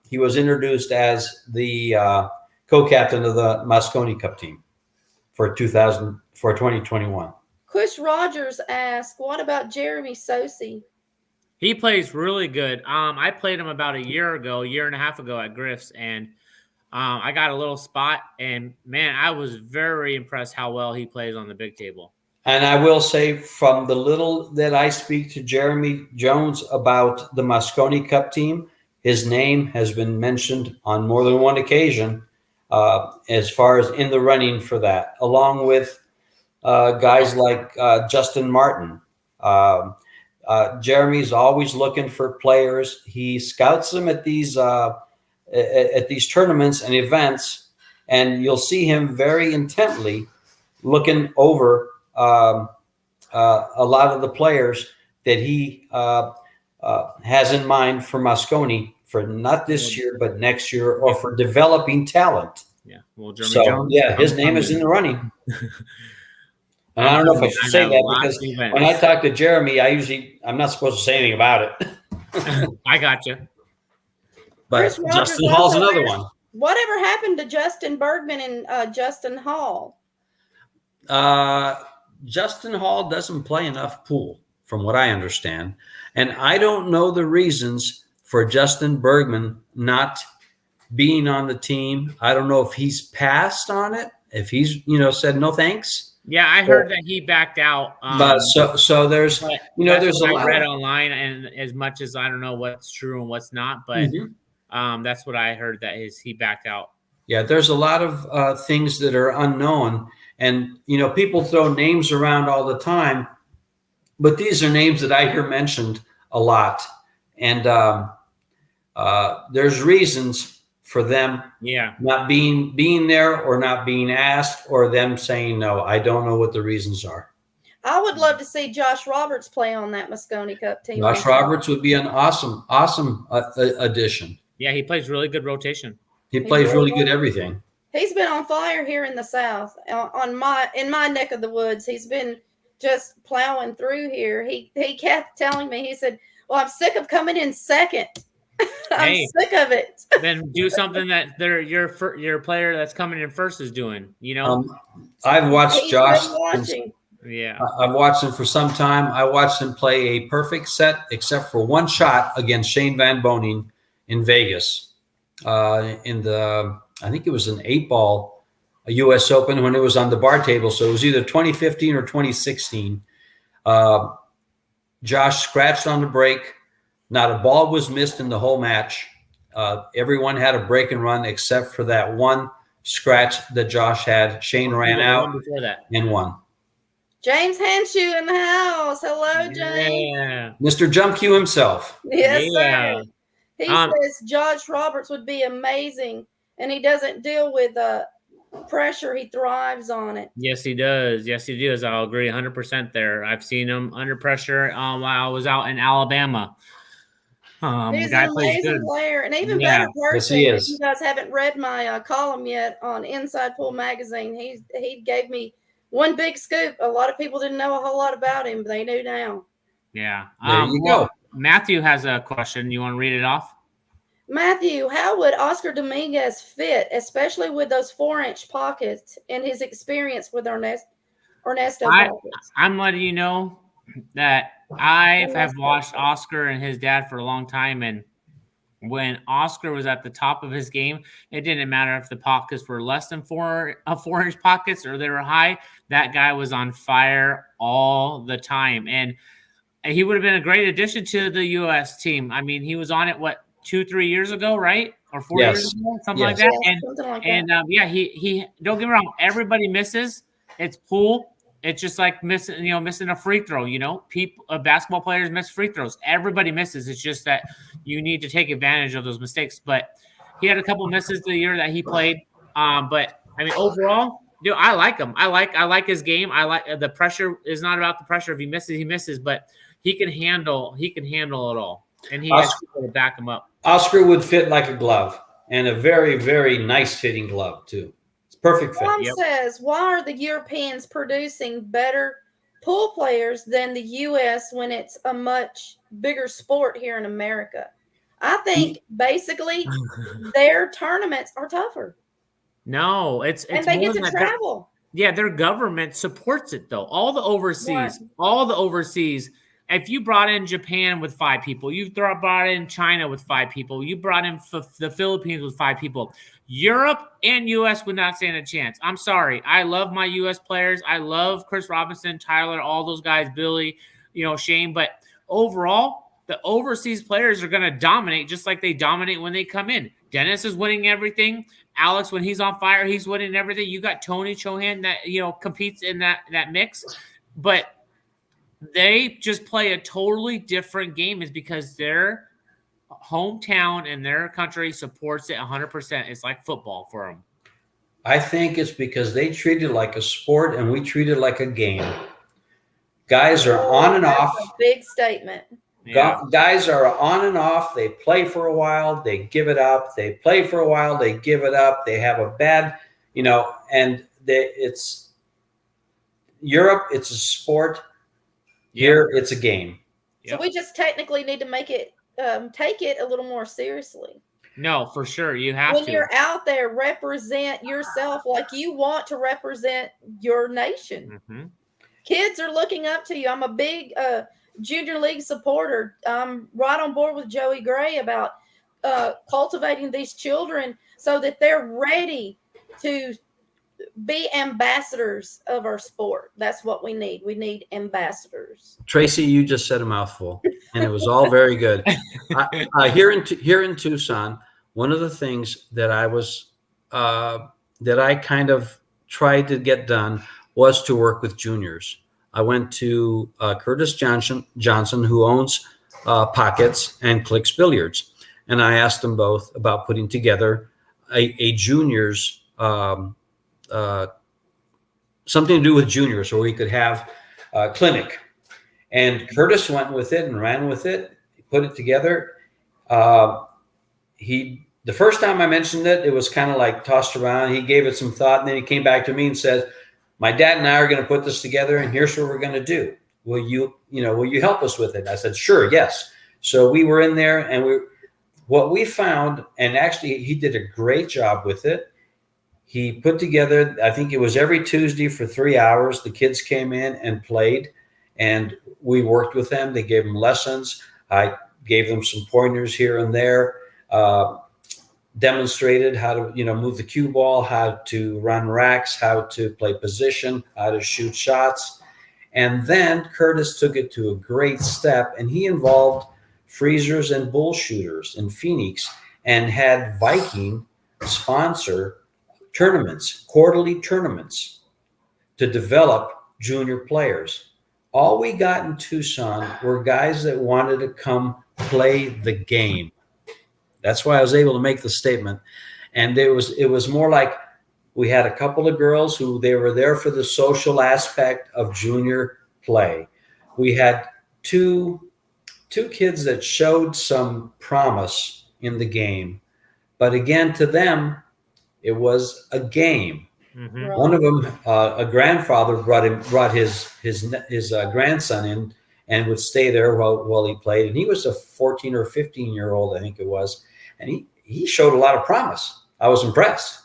he was introduced as the co-captain of the Mosconi Cup team for 2021. Chris Rogers asked, "What about Jeremy Sosi?" He plays really good. I played him about a year and a half ago at Griff's, and I got a little spot. And man, I was very impressed how well he plays on the big table. And I will say, from the little that I speak to Jeremy Jones about the Mosconi Cup team, his name has been mentioned on more than one occasion as far as in the running for that, along with guys like Justin Martin. Jeremy's always looking for players. He scouts them at these tournaments and events, and you'll see him very intently looking over a lot of the players that he has in mind for Mosconi for not this year, but next year, or for developing talent. Yeah. Well, Jeremy Jones, his name is in the running. And I don't know if I should say that, because when I talk to Jeremy, I'm not supposed to say anything about it. I got you. But Justin Hall's another one. Whatever happened to Justin Bergman and Justin Hall? Justin Hall doesn't play enough pool, from what I understand. And I don't know the reasons for Justin Bergman not being on the team. I don't know if he's passed on it, if he's, said no thanks. Yeah, I heard that he backed out. But so there's, but there's a I lot read online, and as much as I don't know what's true and what's not, but that's what I heard, that he backed out. Yeah, there's a lot of things that are unknown, and people throw names around all the time, but these are names that I hear mentioned a lot, and there's reasons for them not being there, or not being asked, or them saying no. I don't know what the reasons are. I would love to see Josh Roberts play on that Mosconi Cup team. Josh Roberts would be an awesome addition. Yeah, he plays really good rotation. He plays really good everything. He's been on fire here in the South, in my neck of the woods. He's been just plowing through here. He kept telling me, he said, "Well, I'm sick of coming in second. I'm sick of it." Then do something that your player that's coming in first is doing. I've watched Josh. I've watched him for some time. I watched him play a perfect set, except for one shot against Shane Van Boening in Vegas, in the, I think it was an 8-ball, a U.S. Open, when it was on the bar table. So it was either 2015 or 2016. Josh scratched on the break. Not a ball was missed in the whole match. Everyone had a break and run except for that one scratch that Josh had. Shane ran out and won. James Hanshoe in the house. Hello, James. Yeah. Mr. Jump Q himself. Yes, sir. He says Josh Roberts would be amazing, and he doesn't deal with pressure. He thrives on it. Yes, he does. Yes, he does. I'll agree 100% there. I've seen him under pressure while I was out in Alabama. He's an amazing player, and even better person. Yes, if you guys haven't read my column yet on Inside Pool Magazine, he gave me one big scoop. A lot of people didn't know a whole lot about him, but they knew now. Yeah. There you go. Matthew has a question. You want to read it off? Matthew, how would Oscar Dominguez fit, especially with those 4-inch pockets and his experience with Ernesto pockets? I'm letting you know that I have watched Oscar and his dad for a long time, and when Oscar was at the top of his game, it didn't matter if the pockets were less than 4-inch pockets or they were high. That guy was on fire all the time, and he would have been a great addition to the U.S. team. I mean, he was on it 2-3 years ago, right? Or 4 years ago, something like that. He don't get me wrong, everybody misses. It's pool. It's just like missing a free throw. Basketball players miss free throws. Everybody misses. It's just that you need to take advantage of those mistakes. But he had a couple misses the year that he played. But I mean, overall, dude, I like him. I like his game. I like the pressure. Is not about the pressure. If he misses, he misses. But he can handle it all, and he has people to back him up. Oscar would fit like a glove, and a very, very nice fitting glove too. It's perfect fit. Tom says, why are the Europeans producing better pool players than the U.S. when it's a much bigger sport here in America? I think basically their tournaments are tougher. No, it's and they get to travel. Yeah, their government supports it though. All the overseas. If you brought in Japan with 5 people, you brought in China with 5 people, you brought in the Philippines with 5 people, Europe and U.S. would not stand a chance. I'm sorry. I love my U.S. players. I love Chris Robinson, Tyler, all those guys, Billy, Shane. But overall, the overseas players are going to dominate just like they dominate when they come in. Dennis is winning everything. Alex, when he's on fire, he's winning everything. You got Tony Chohan that, competes in that mix. But they just play a totally different game, is because their hometown and their country supports it 100%. It's like football for them. I think it's because they treat it like a sport and we treat it like a game. Guys are on and off. A big statement. Yeah. Guys are on and off. They play for a while. They give it up. They play for a while. They give it up. They have a bad, and it's Europe. It's a sport. Here, it's a game. So we just technically need to make it, take it a little more seriously. No, for sure. You have to. When you're out there, represent yourself like you want to represent your nation. Mm-hmm. Kids are looking up to you. I'm a big junior league supporter. I'm right on board with Joey Gray about cultivating these children so that they're ready to be ambassadors of our sport. That's what we need. We need ambassadors. Tracy, you just said a mouthful, and it was all very good. Here in Tucson, one of the things that I kind of tried to get done was to work with juniors. I went to Curtis Johnson, who owns Pockets and Clicks Billiards, and I asked them both about putting together a juniors, something to do with juniors, so we could have a clinic. And Curtis went with it and ran with it. He put it together. The first time I mentioned it, it was kind of like tossed around. He gave it some thought, and then he came back to me and said, "My dad and I are going to put this together, and here's what we're going to do. Will you help us with it?" I said, "Sure, yes." So we were in there, and what we found, and actually he did a great job with it. He put together, I think it was every Tuesday for 3 hours. The kids came in and played, and we worked with them. They gave them lessons. I gave them some pointers here and there. Demonstrated how to, move the cue ball, how to run racks, how to play position, how to shoot shots. And then Curtis took it to a great step, and he involved freezers and bull shooters in Phoenix and had Viking sponsor tournaments, quarterly tournaments, to develop junior players. All we got in Tucson were guys that wanted to come play the game. That's why I was able to make the statement. And it was more like we had a couple of girls who they were there for the social aspect of junior play. We had two kids that showed some promise in the game. But again, to them, it was a game. Mm-hmm. Right. One of them, a grandfather brought his grandson in and would stay there while he played. And he was a 14 or 15-year-old, I think it was. And he showed a lot of promise. I was impressed.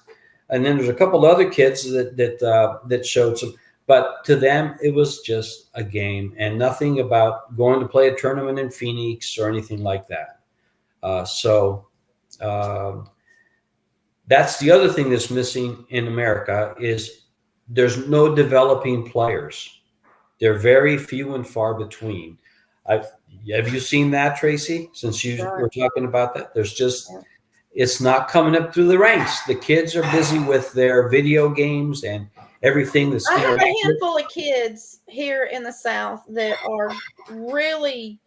And then there's a couple of other kids that showed some, but to them it was just a game and nothing about going to play a tournament in Phoenix or anything like that. That's the other thing that's missing in America is there's no developing players. They're very few and far between. Have you seen that, Tracy? Since you were talking about that, it's not coming up through the ranks. The kids are busy with their video games and everything that's. I have a handful of kids here in the South that are really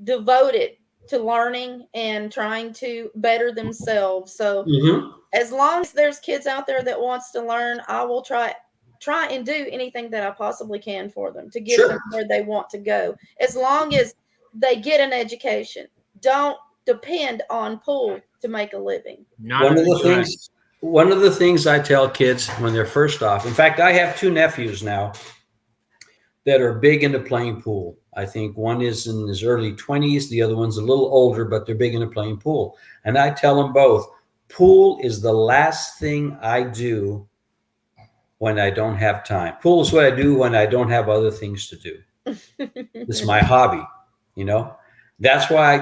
devoted to learning and trying to better themselves. So as long as there's kids out there that wants to learn, I will try and do anything that I possibly can for them to get them where they want to go. As long as they get an education, don't depend on pool to make a living. One of the things I tell kids when they're first off, in fact, I have two nephews now that are big into playing pool. I think one is in his early 20s, the other one's a little older, but they're big into playing pool. And I tell them both, pool is the last thing I do when I don't have time. Pool is what I do when I don't have other things to do. It's my hobby, That's why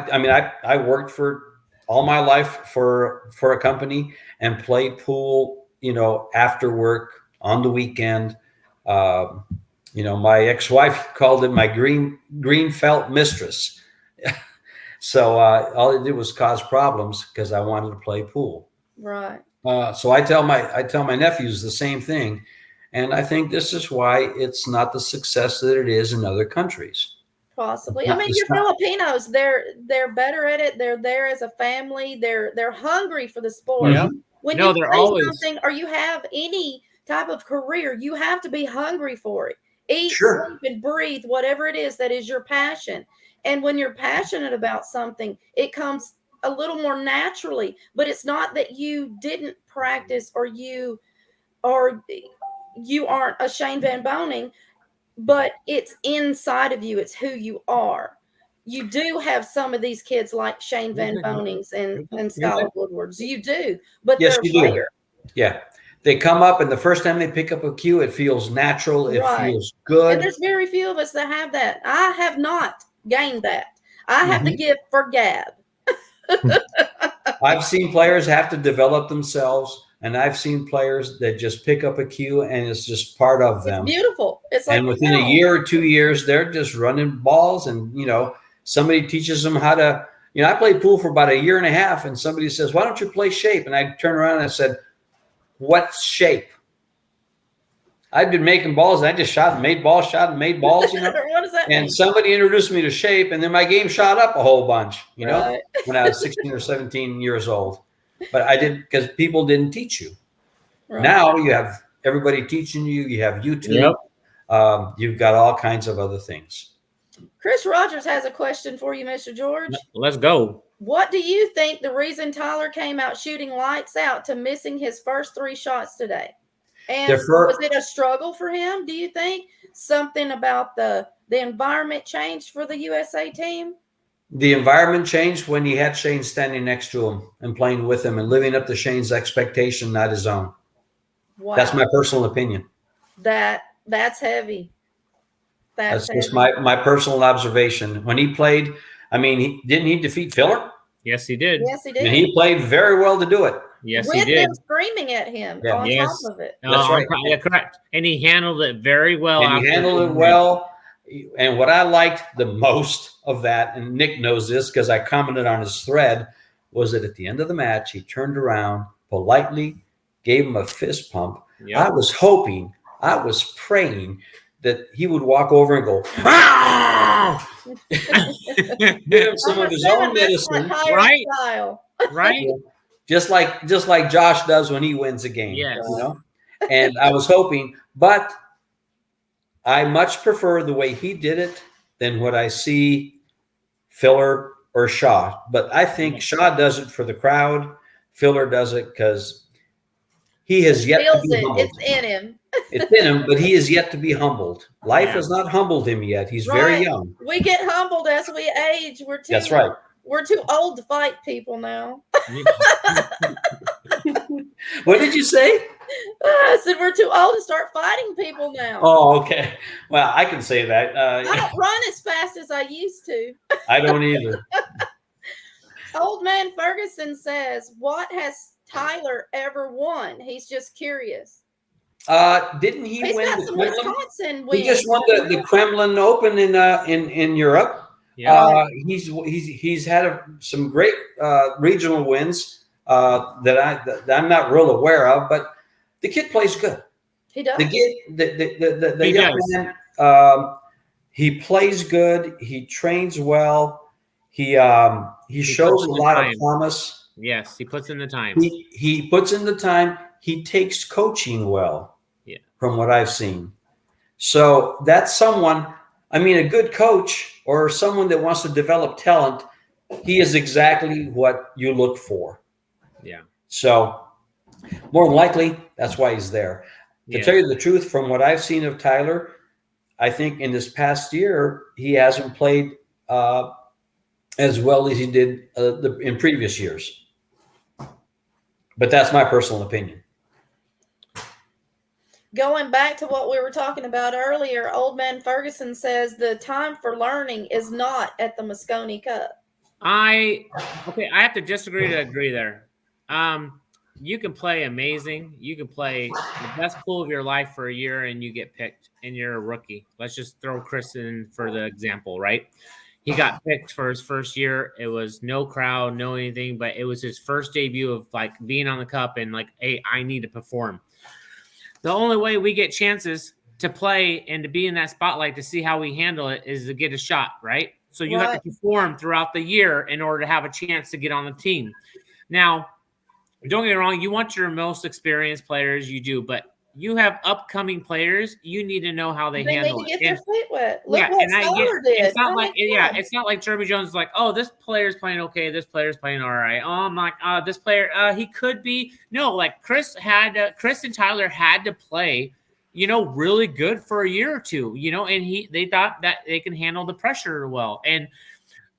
I worked for all my life for a company and played pool, after work on the weekend. My ex-wife called it my green felt mistress. So all it did was cause problems because I wanted to play pool. Right. So I tell my nephews the same thing, and I think this is why it's not the success that it is in other countries. Possibly. I mean, your Filipinos, they're better at it. They're there as a family. They're hungry for the sport. Yeah. When you play something or you have any type of career, you have to be hungry for it. Eat, sleep, and breathe, whatever it is that is your passion. And when you're passionate about something, it comes a little more naturally. But it's not that you didn't practice or you aren't a Shane Van Boning, but it's inside of you. It's who you are. You do have some of these kids like Shane Van Bonings and Skylar Woodwards. You do, but yes, they're a player. Yeah. They come up, and the first time they pick up a cue, it feels natural. It feels good. And there's very few of us that have that. I have not gained that. I have the gift for gab. I've seen players have to develop themselves, and I've seen players that just pick up a cue and it's just part of them. It's beautiful. It's like, and within a year or 2 years, they're just running balls, and somebody teaches them how to. I played pool for about a year and a half, and somebody says, "Why don't you play shape?" And I turned around and I said, "What's shape?" I'd been making balls, and I just shot and made balls, shot and made balls, what does that mean? And somebody introduced me to shape, and then my game shot up a whole bunch, Right. when I was 16 or 17 years old. But I did, because people didn't teach you. Right. Now you have everybody teaching you. You have YouTube. Yep. You've got all kinds of other things. Chris Rogers has a question for you, Mr. George. Let's go. What do you think the reason Tyler came out shooting lights out to missing his first 3 shots today? And was it a struggle for him? Do you think something about the environment changed for the USA team? The environment changed when he had Shane standing next to him and playing with him and living up to Shane's expectation, not his own. Wow. That's my personal opinion. That's heavy. That's just my personal observation. When he played, didn't he defeat Filler? Yes, he did. Yes, he did. And he played very well to do it. Yes, with he did. them screaming at him on top of it. That's right. Yeah, correct. And he handled it very well. And he handled it well. And what I liked the most of that, and Nick knows this because I commented on his thread, was that at the end of the match, he turned around, politely gave him a fist pump. Yep. I was hoping, I was praying that he would walk over and go, give him some of his own medicine. Right. Right. Just like Josh does when he wins a game. Yes. And I was hoping, but I much prefer the way he did it than what I see Filler or Shaw. But I think Shaw does it for the crowd. Filler does it because he has yet to be humbled. It's in him. It's in him, but he is yet to be humbled. Life has not humbled him yet. He's very young. We get humbled as we age. That's right. We're too old to fight people now. What did you say? I said we're too old to start fighting people now. Oh, okay. Well, I can say that. I don't run as fast as I used to. I don't either. Old Man Ferguson says, "What has Tyler ever won?" He's just curious. Didn't he win the Wisconsin win? He just won the Kremlin Open in Europe. Yeah. He's had some great regional wins that I'm not real aware of, but the kid plays good. He does. The young man, he plays good. He trains well. He shows a lot of promise. Yes, he puts in the time. He puts in the time. He takes coaching well. Yeah. From what I've seen. So that's someone. A good coach or someone that wants to develop talent, he is exactly what you look for. Yeah. So more than likely, that's why he's there. To tell you the truth, from what I've seen of Tyler, I think in this past year, he hasn't played as well as he did in previous years. But that's my personal opinion. Going back to what we were talking about earlier, Old Man Ferguson says the time for learning is not at the Mosconi Cup. I have to disagree to agree there. You can play amazing. You can play the best pool of your life for a year and you get picked and you're a rookie. Let's just throw Chris in for the example, right? He got picked for his first year. It was no crowd, no anything, but it was his first debut of being on the cup and hey, I need to perform. The only way we get chances to play and to be in that spotlight to see how we handle it is to get a shot, right? So you have to perform throughout the year in order to have a chance to get on the team. Now, don't get me wrong, you want your most experienced players, you do, but you have upcoming players, you need to know how they handle it. They need to get their feet wet. Look what Tyler did. It's not like Jeremy Jones is like, oh, this player's playing okay, this player's playing all right. Oh, I'm like, this player, he could be. No, Chris and Tyler had to play, really good for a year or two, and they thought that they can handle the pressure well. And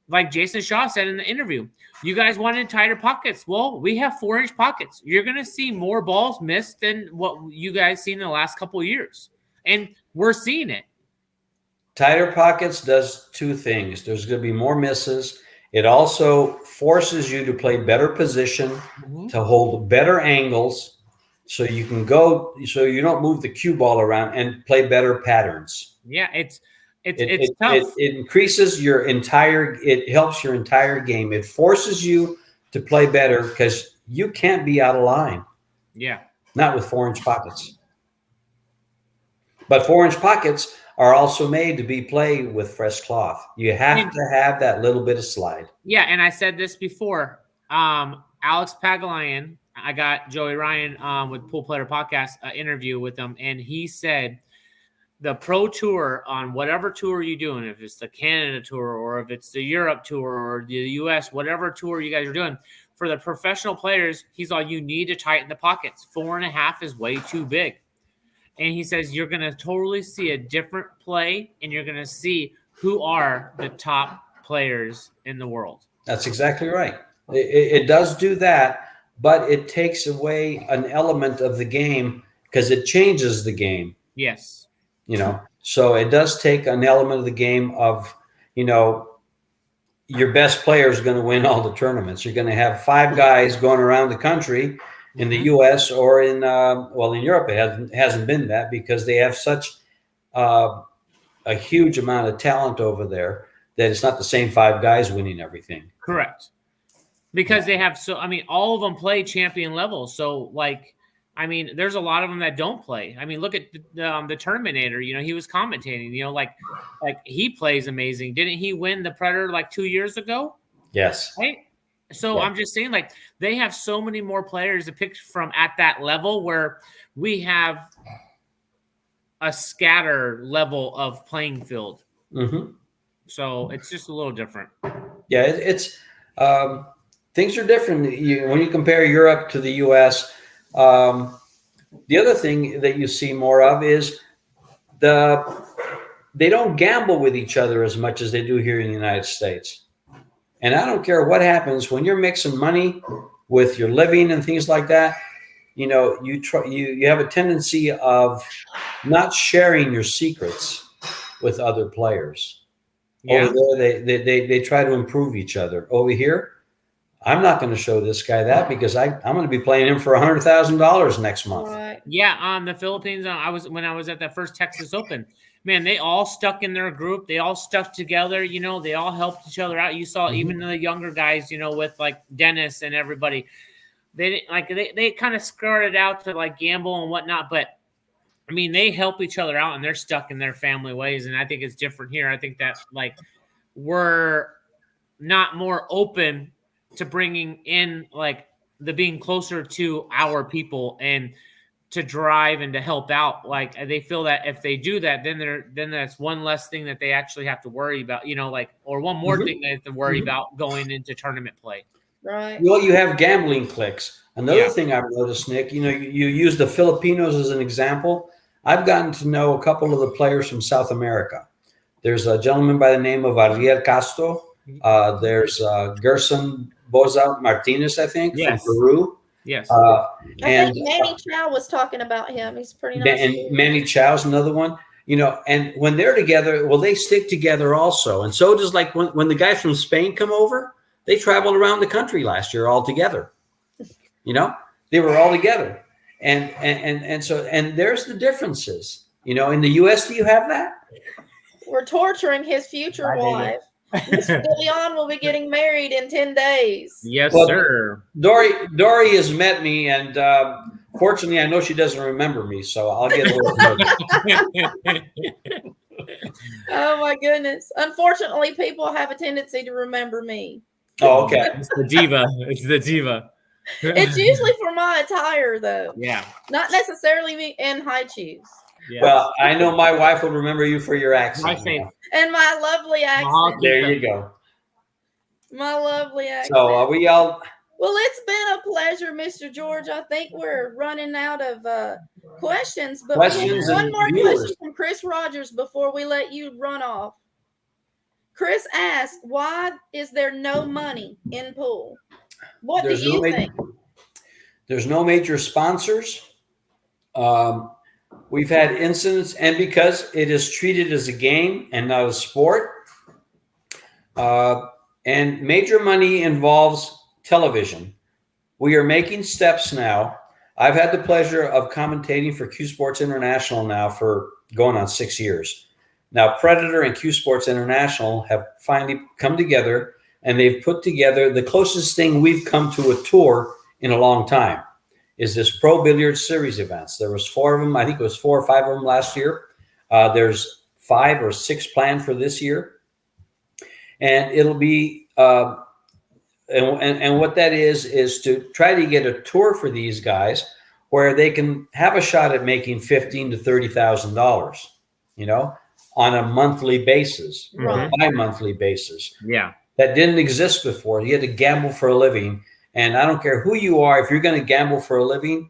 like Jason Shaw said in the interview, you guys wanted tighter pockets. Well, we have 4-inch pockets. You're going to see more balls missed than what you guys seen in the last couple of years. And we're seeing it. Tighter pockets does two things. There's going to be more misses. It also forces you to play better position, to hold better angles, so you can so you don't move the cue ball around, and play better patterns. Yeah, it's tough. It increases it helps your entire game. It forces you to play better because you can't be out of line. Yeah. Not with 4-inch pockets. But 4-inch pockets are also made to be played with fresh cloth. You have to have that little bit of slide. Yeah, and I said this before. Alex Pagulayan, I got Joey Ryan with Pool Player Podcast interview with him, and he said the pro tour, on whatever tour you're doing, if it's the Canada tour or if it's the Europe tour or the US, whatever tour you guys are doing, for the professional players, he's all, you need to tighten the pockets. 4.5 is way too big. And he says you're going to totally see a different play, and you're going to see who are the top players in the world. That's exactly right. It does do that, but it takes away an element of the game because it changes the game. Yes. So it does take an element of the game of, your best player is going to win all the tournaments. You're going to have 5 guys going around the country in the U.S. or in Europe. It hasn't been that because they have such a huge amount of talent over there that it's not the same 5 guys winning everything. Correct. Because they have all of them play champion level. So there's a lot of them that don't play. Look at the Terminator. He was commentating. Like he plays amazing. Didn't he win the Predator 2 years ago? Yes. Right. So I'm just saying, they have so many more players to pick from at that level where we have a scatter level of playing field. Mm-hmm. So it's just a little different. Yeah, it's things are different when you compare Europe to the U.S. The other thing that you see more of is they don't gamble with each other as much as they do here in the United States. And I don't care what happens when you're mixing money with your living and things like that. You have a tendency of not sharing your secrets with other players. Yeah. Over there, they try to improve each other. Over here, I'm not going to show this guy that because I'm going to be playing him for $100,000 next month. Right. Yeah, the Philippines. When I was at that first Texas Open, man, they all stuck in their group. They all stuck together. They all helped each other out. You saw even the younger guys, with Dennis and everybody. They didn't they kind of started out to gamble and whatnot, but they help each other out and they're stuck in their family ways. And I think it's different here. I think that we're not more open to bringing in the being closer to our people and to drive and to help out. They feel that if they do that, then that's one less thing that they actually have to worry about, or one more thing they have to worry about going into tournament play. Right. Well, you have gambling cliques. Another thing I've noticed, Nick, you use the Filipinos as an example. I've gotten to know a couple of the players from South America. There's a gentleman by the name of Ariel Castro. There's Gerson Boza Martinez, I think, from Peru. Yes. I think Manny Chow was talking about him. He's pretty nice. And Manny Chow's another one. And when they're together, they stick together also. And so does when the guys from Spain come over, they traveled around the country last year all together. They were all together. And so there's the differences. In the US, do you have that? We're torturing his future wife. Mr. Billion will be getting married in 10 days. Yes, sir. Dory has met me, and fortunately, I know she doesn't remember me, so I'll get a little Oh, my goodness. Unfortunately, people have a tendency to remember me. Oh, okay. It's the diva. It's the diva. It's usually for my attire, though. Yeah. Not necessarily me in high shoes. Yes. Well, I know my wife will remember you for your accent. And my lovely accent. There you go. My lovely accent. So are we all? Well, it's been a pleasure, Mr. George. I think we're running out of questions, but we have one more question from Chris Rogers before we let you run off. Chris asked, why is there no money in pool? What do you think? There's no major sponsors. We've had incidents, and because it is treated as a game and not a sport, And major money involves television. We are making steps now. I've had the pleasure of commentating for Q Sports International now for going on 6 years. Now, Predator and Q Sports International have finally come together, and they've put together the closest thing we've come to a tour in a long time is this Pro Billiard Series events. There was 4 of them. I think it was 4 or 5 of them last year. There's 5 or 6 planned for this year. And it'll be, and what that is to try to get a tour for these guys where they can have a shot at making $15,000 to $30,000, you know, on a monthly basis or bi-monthly basis. Yeah. That didn't exist before. You had to gamble for a living. And I don't care who you are, if you're going to gamble for a living,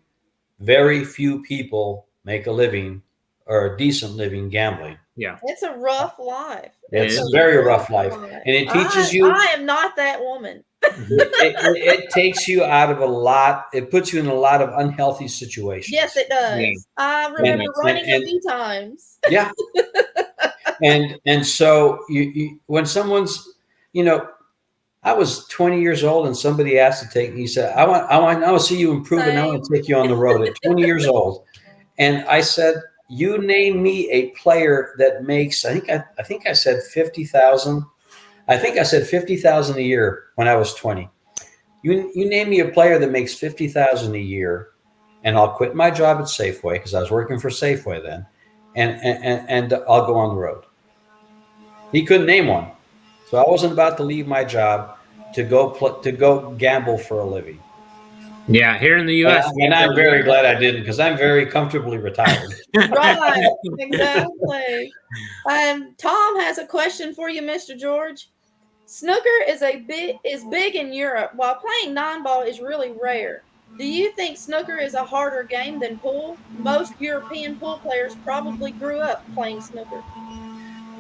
very few people make a living or a decent living gambling. Yeah. It's a rough life. It's a very rough life. And it teaches you. I am not that woman. It takes you out of a lot. It puts you in a lot of unhealthy situations. Yes, it does. Yeah. I remember running a few times. Yeah. and so you when someone's, you know, I was 20 years old and somebody asked to take me. He said, I want to see you improve and I want to take you on the road at 20 years old. And I said, you name me a player that makes, I think I said 50,000. I think I said 50,000 a year when I was 20. You name me a player that makes 50,000 a year, and I'll quit my job at Safeway because I was working for Safeway then, and I'll go on the road. He couldn't name one, so I wasn't about to leave my job to go gamble for a living. Yeah, here in the U.S. And I'm very glad I didn't because I'm very comfortably retired. Right, exactly. Tom has a question for you, Mr. George. Snooker is big in Europe, while playing 9-ball is really rare. Do you think snooker is a harder game than pool? Most European pool players probably grew up playing snooker.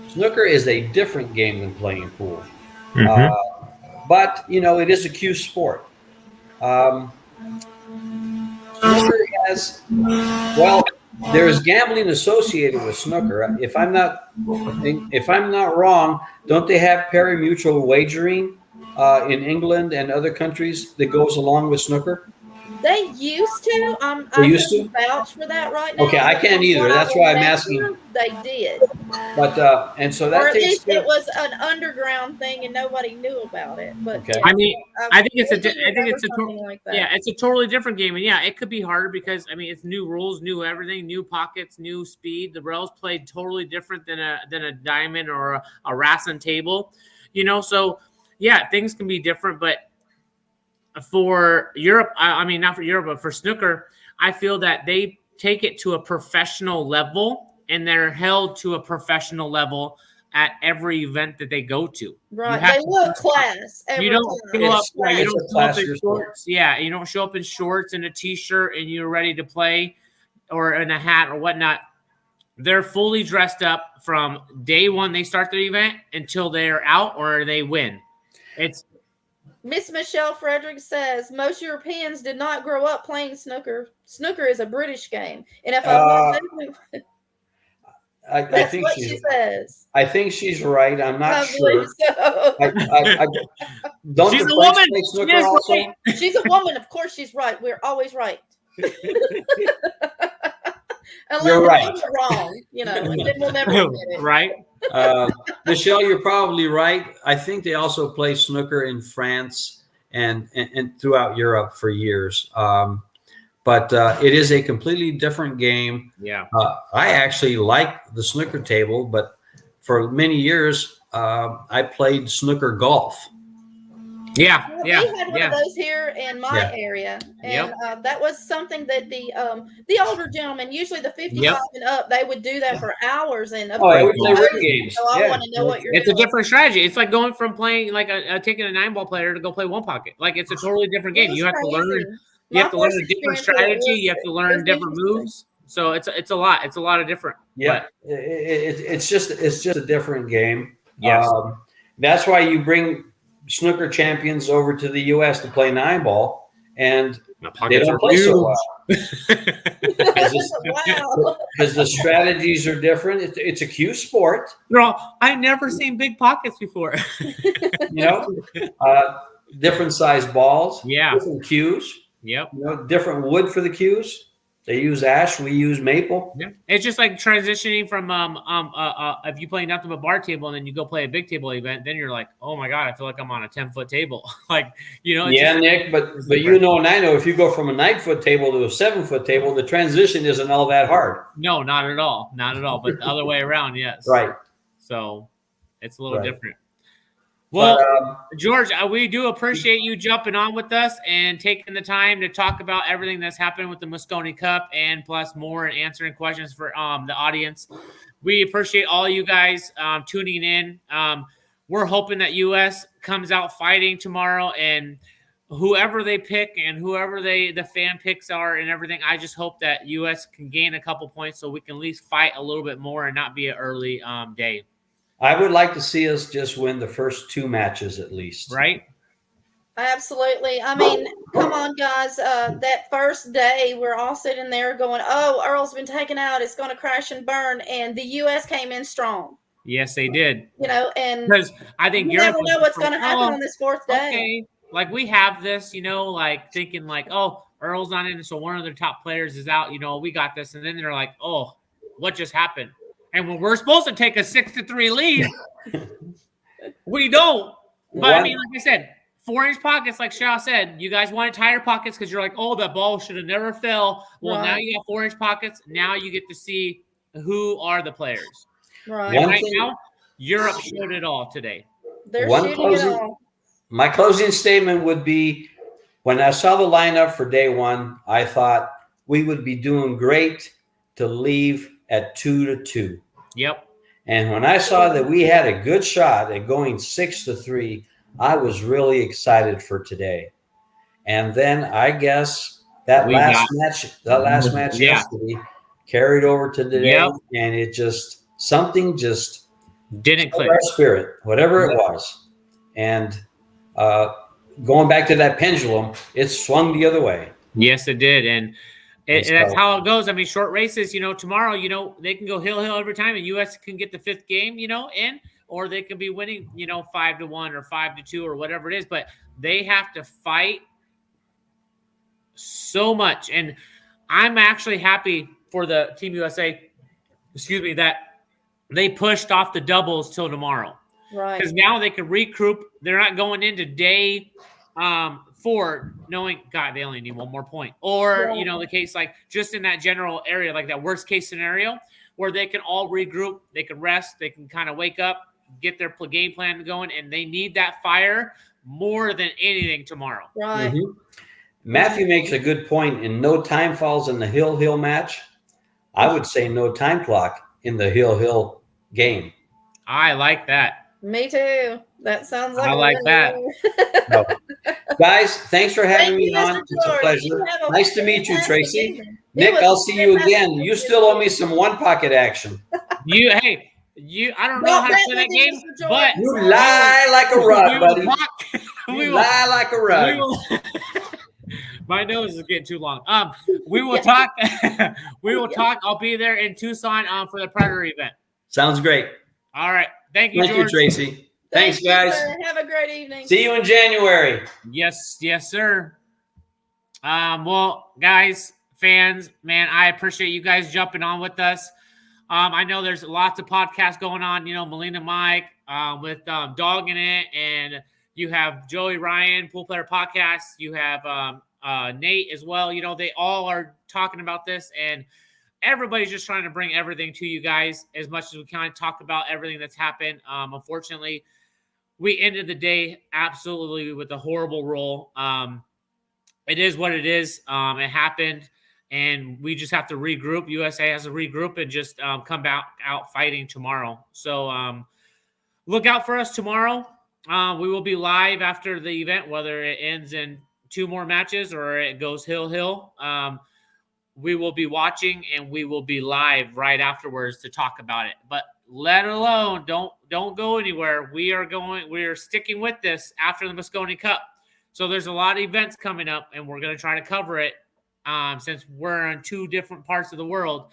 Snooker is a different game than playing pool. Mm-hmm. But, you know, it is a cue sport. Snooker has, well, there is gambling associated with snooker. If I'm not wrong, don't they have pari-mutuel wagering in England and other countries that goes along with snooker? They used to. I can't vouch for that right now. Okay, I can't either. That's why I'm asking. They did. But and so that or at takes least it was an underground thing and nobody knew about it. But okay. yeah, I mean, I think it's a totally different game, and yeah, it could be harder because I mean it's new rules, new everything, new pockets, new speed. The rails played totally different than a diamond or a Rassin table, you know. So yeah, things can be different, but for Europe, I mean, not for Europe, but for snooker, I feel that they take it to a professional level and they're held to a professional level at every event that they go to. Right. They look class. You don't show up in shorts. Yeah. You don't show up in shorts and a t-shirt and you're ready to play or in a hat or whatnot. They're fully dressed up from day one they start the event until they're out or they win. It's Miss Michelle Frederick says most Europeans did not grow up playing snooker. Snooker is a British game, and if I think she says. I think she's right. I'm not sure. So. Don't she's the a woman. play snooker also? Right. She's a woman. Of course, she's right. We're always right. Unless you're right. We're wrong, you know, and then we'll never admit it. Right. Michelle, you're probably right. I think they also play snooker in France and throughout Europe for years. But it is a completely different game. Yeah. I actually like the snooker table, but for many years, I played snooker golf. Yeah, well, we had one of those here in my area, and that was something that the older gentlemen, usually the 55 and up, they would do that for hours. And they would play ring games. So I want to know what you're. It's a different strategy. It's like going from playing like taking a 9-ball player to go play one pocket. Like it's a totally different game. You have to learn. You have to learn a different strategy. You have to learn different moves. So it's a lot. It's a lot of different. Yeah, it's just a different game. Yes, that's why you bring snooker champions over to the U.S. to play 9-ball, and they don't play so well. Wow. Because the strategies are different. It's a cue sport. Bro, I've never seen big pockets before. Different size balls. Yeah. Different cues. Yep. Different wood for the cues. They use ash. We use maple. Yeah. It's just like transitioning from if you play nothing but bar table and then you go play a big table event, then you're like, oh my God, I feel like I'm on a 10-foot table. Like, Yeah, Nick, but you know, and I know if you go from a 9-foot table to a 7-foot table, the transition isn't all that hard. No, not at all. Not at all. But the other way around, yes. Right. So it's a little different. Well, George, we do appreciate you jumping on with us and taking the time to talk about everything that's happened with the Mosconi Cup and plus more and answering questions for the audience. We appreciate all you guys tuning in. We're hoping that U.S. comes out fighting tomorrow, and whoever they pick and whoever the fan picks are and everything, I just hope that U.S. can gain a couple points so we can at least fight a little bit more and not be an early day. I would like to see us just win the first 2 matches at least. Right? Absolutely. I mean, come on, guys. That first day, we're all sitting there going, oh, Earl's been taken out. It's going to crash and burn. And the U.S. came in strong. Yes, they did. And because I think you never know what's going to happen on this 4th day. Okay. Like we have this, like thinking like, oh, Earl's not in, so one of their top players is out. We got this. And then they're like, oh, what just happened? And when we're supposed to take a 6-3 lead, we don't. But I mean, like I said, 4-inch pockets, like Shaw said, you guys wanted tighter pockets because you're like, oh, that ball should have never fell. Well, now you have 4-inch pockets. Now you get to see who are the players. Right. And now, Europe showed it all today. They're shooting it all. My closing statement would be, when I saw the lineup for day 1, I thought we would be doing great to leave at 2-2. Yep. And when I saw that we had a good shot at going 6-3, I was really excited for today. And then I guess that last match yesterday carried over to today, and it just something just didn't click. Our spirit, whatever it was, and going back to that pendulum, it swung the other way. Yes, it did, and that's how it goes. I mean, short races, tomorrow, they can go hill every time, and U.S. can get the 5th game, in, or they could be winning, 5-1 or 5-2 or whatever it is. But they have to fight so much, and I'm actually happy for the Team USA. That they pushed off the doubles till tomorrow, right? Because now they can regroup. They're not going into day 4 knowing, God, they only need 1 more point. Or, the case like just in that general area, like that worst case scenario where they can all regroup, they can rest, they can kind of wake up, get their game plan going, and they need that fire more than anything tomorrow. Right. Mm-hmm. Matthew makes a good point. In no time falls in the hill match. I would say no time clock in the hill game. I like that. Me too. That sounds like I like that. No. Guys, thanks for having me on. It's a pleasure. Nice to meet you, Tracy. Nick, I'll see you again. You still owe me some 1-pocket action. I don't know how to play that game, but you lie like a rug, buddy. You lie like a rug. My nose is getting too long. We will talk. We will talk. I'll be there in Tucson for the Predator event. Sounds great. All right. Thank you, George. Thank you, Tracy. Thanks, guys. Have a great evening. See you in January. Yes, sir. Well, guys, fans, man, I appreciate you guys jumping on with us. I know there's lots of podcasts going on, Melina Mike with Dog in it, and you have Joey Ryan, Pool Player Podcast. You have Nate as well. They all are talking about this, and everybody's just trying to bring everything to you guys as much as we can, talk about everything that's happened. Unfortunately, we ended the day absolutely with a horrible roll. It is what it is. It happened, and we just have to regroup. USA has to regroup and just come back out fighting tomorrow. So look out for us tomorrow. We will be live after the event, whether it ends in 2 more matches or it goes hill. We will be watching, and we will be live right afterwards to talk about it. But let alone, don't go anywhere. We are sticking with this after the Mosconi Cup. So there's a lot of events coming up, and we're going to try to cover it since we're in 2 different parts of the world.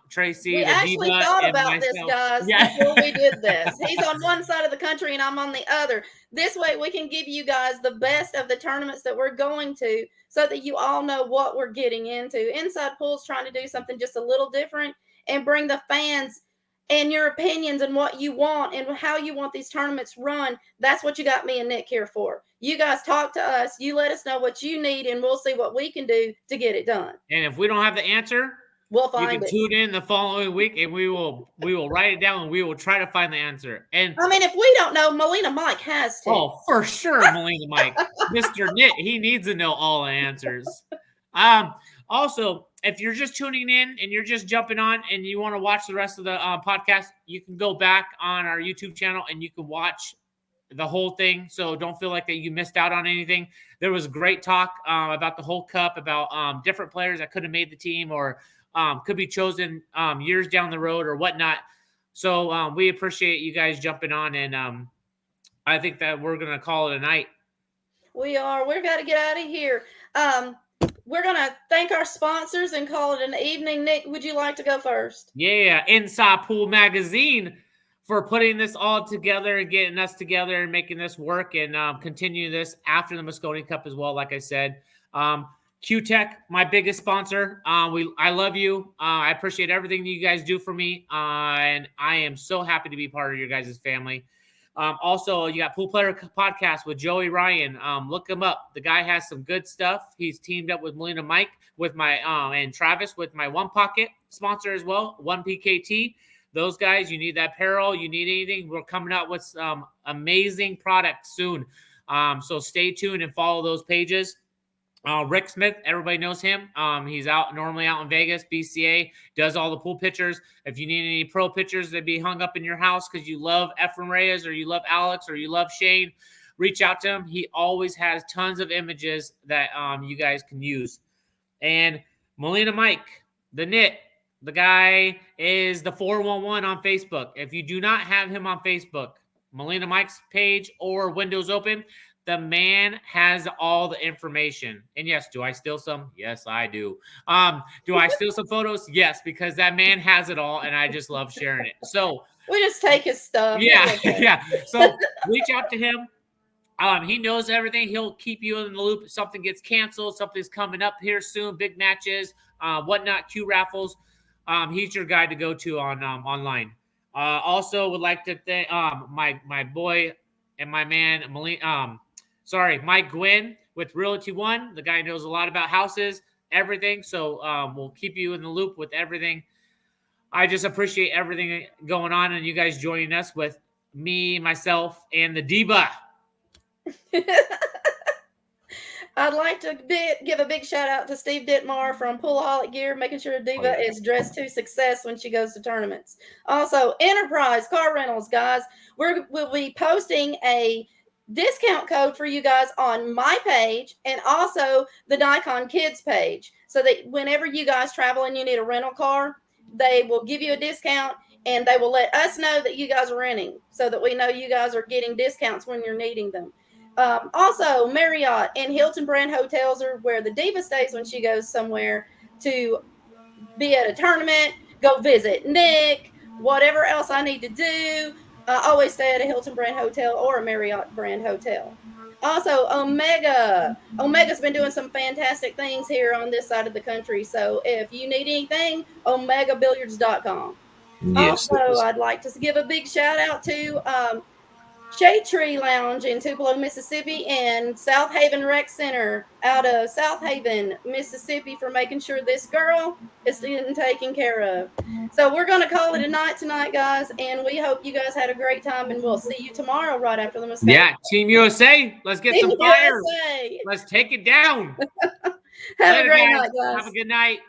Tracy, we the actually diva, thought and about this, myself. guys, before we did this. He's on one side of the country and I'm on the other. This way we can give you guys the best of the tournaments that we're going to, so that you all know what we're getting into. Inside Pool's trying to do something just a little different and bring the fans and your opinions and what you want and how you want these tournaments run. That's what you got me and Nick here for. You guys talk to us, you let us know what you need, and we'll see what we can do to get it done. And if we don't have the answer, we'll you find can it. tune in the following week, and we will write it down, and we will try to find the answer. And I mean, if we don't know, Melina Mike has to. Oh, for sure, Melina Mike, Mr. Knit, he needs to know all the answers. Also, if you're just tuning in and you're just jumping on and you want to watch the rest of the podcast, you can go back on our YouTube channel and you can watch the whole thing. So don't feel like that you missed out on anything. There was great talk about the whole cup, about different players that could have made the team or could be chosen years down the road or whatnot. So we appreciate you guys jumping on, and I think that we're going to call it a night. We are. We've got to get out of here. We're going to thank our sponsors and call it an evening. Nick, would you like to go first? Yeah, Inside Pool Magazine for putting this all together and getting us together and making this work and continue this after the Mosconi Cup as well, like I said. Q-Tech, my biggest sponsor. I love you. I appreciate everything that you guys do for me, and I am so happy to be part of your guys' family. Also, you got Pool Player Podcast with Joey Ryan. Look him up. The guy has some good stuff. He's teamed up with Melina Mike with my and Travis with my One Pocket sponsor as well, One PKT. Those guys, you need that apparel, you need anything. We're coming out with some amazing products soon. So stay tuned and follow those pages. Rick Smith, everybody knows him. He's normally out in Vegas, BCA, does all the pool pictures. If you need any pro pictures that be hung up in your house because you love Efren Reyes or you love Alex or you love Shane, reach out to him. He always has tons of images that you guys can use. And Melina Mike, the Knit, the guy is the 411 on Facebook. If you do not have him on Facebook, Melina Mike's page or Windows Open, the man has all the information. And yes, do I steal some? Yes, I do. Do I steal some photos? Yes, because that man has it all, and I just love sharing it. So we just take his stuff. Yeah, yeah. So reach out to him. He knows everything. He'll keep you in the loop if something gets canceled, something's coming up here soon, big matches, whatnot, Q raffles. He's your guy to go to on online. Also would like to thank my boy and my man Mike Gwynn with Realty One. The guy knows a lot about houses, everything. So we'll keep you in the loop with everything. I just appreciate everything going on and you guys joining us with me, myself, and the Diva. I'd like to give a big shout out to Steve Ditmar from Poolaholic Gear, making sure Diva is dressed to success when she goes to tournaments. Also, Enterprise Car Rentals, guys. We'll be posting a discount code for you guys on my page and also the Nikon Kids page, so that whenever you guys travel and you need a rental car, they will give you a discount and they will let us know that you guys are renting, so that we know you guys are getting discounts when you're needing them. Also, Marriott and Hilton brand hotels are where the Diva stays when she goes somewhere to be at a tournament, go visit Nick, whatever else I need to do. Always stay at a Hilton brand hotel or a Marriott brand hotel. Also, Omega's been doing some fantastic things here on this side of the country. So if you need anything, omegabilliards.com. Yes, also, I'd like to give a big shout out to Shade Tree Lounge in Tupelo, Mississippi, and South Haven Rec Center out of South Haven, Mississippi, for making sure this girl is getting taken care of. So we're going to call it a night tonight, guys, and we hope you guys had a great time, and we'll see you tomorrow right after the Mosconi. Yeah, Team USA. Let's get some fire. Let's take it down. Have a great night, guys. Have a good night.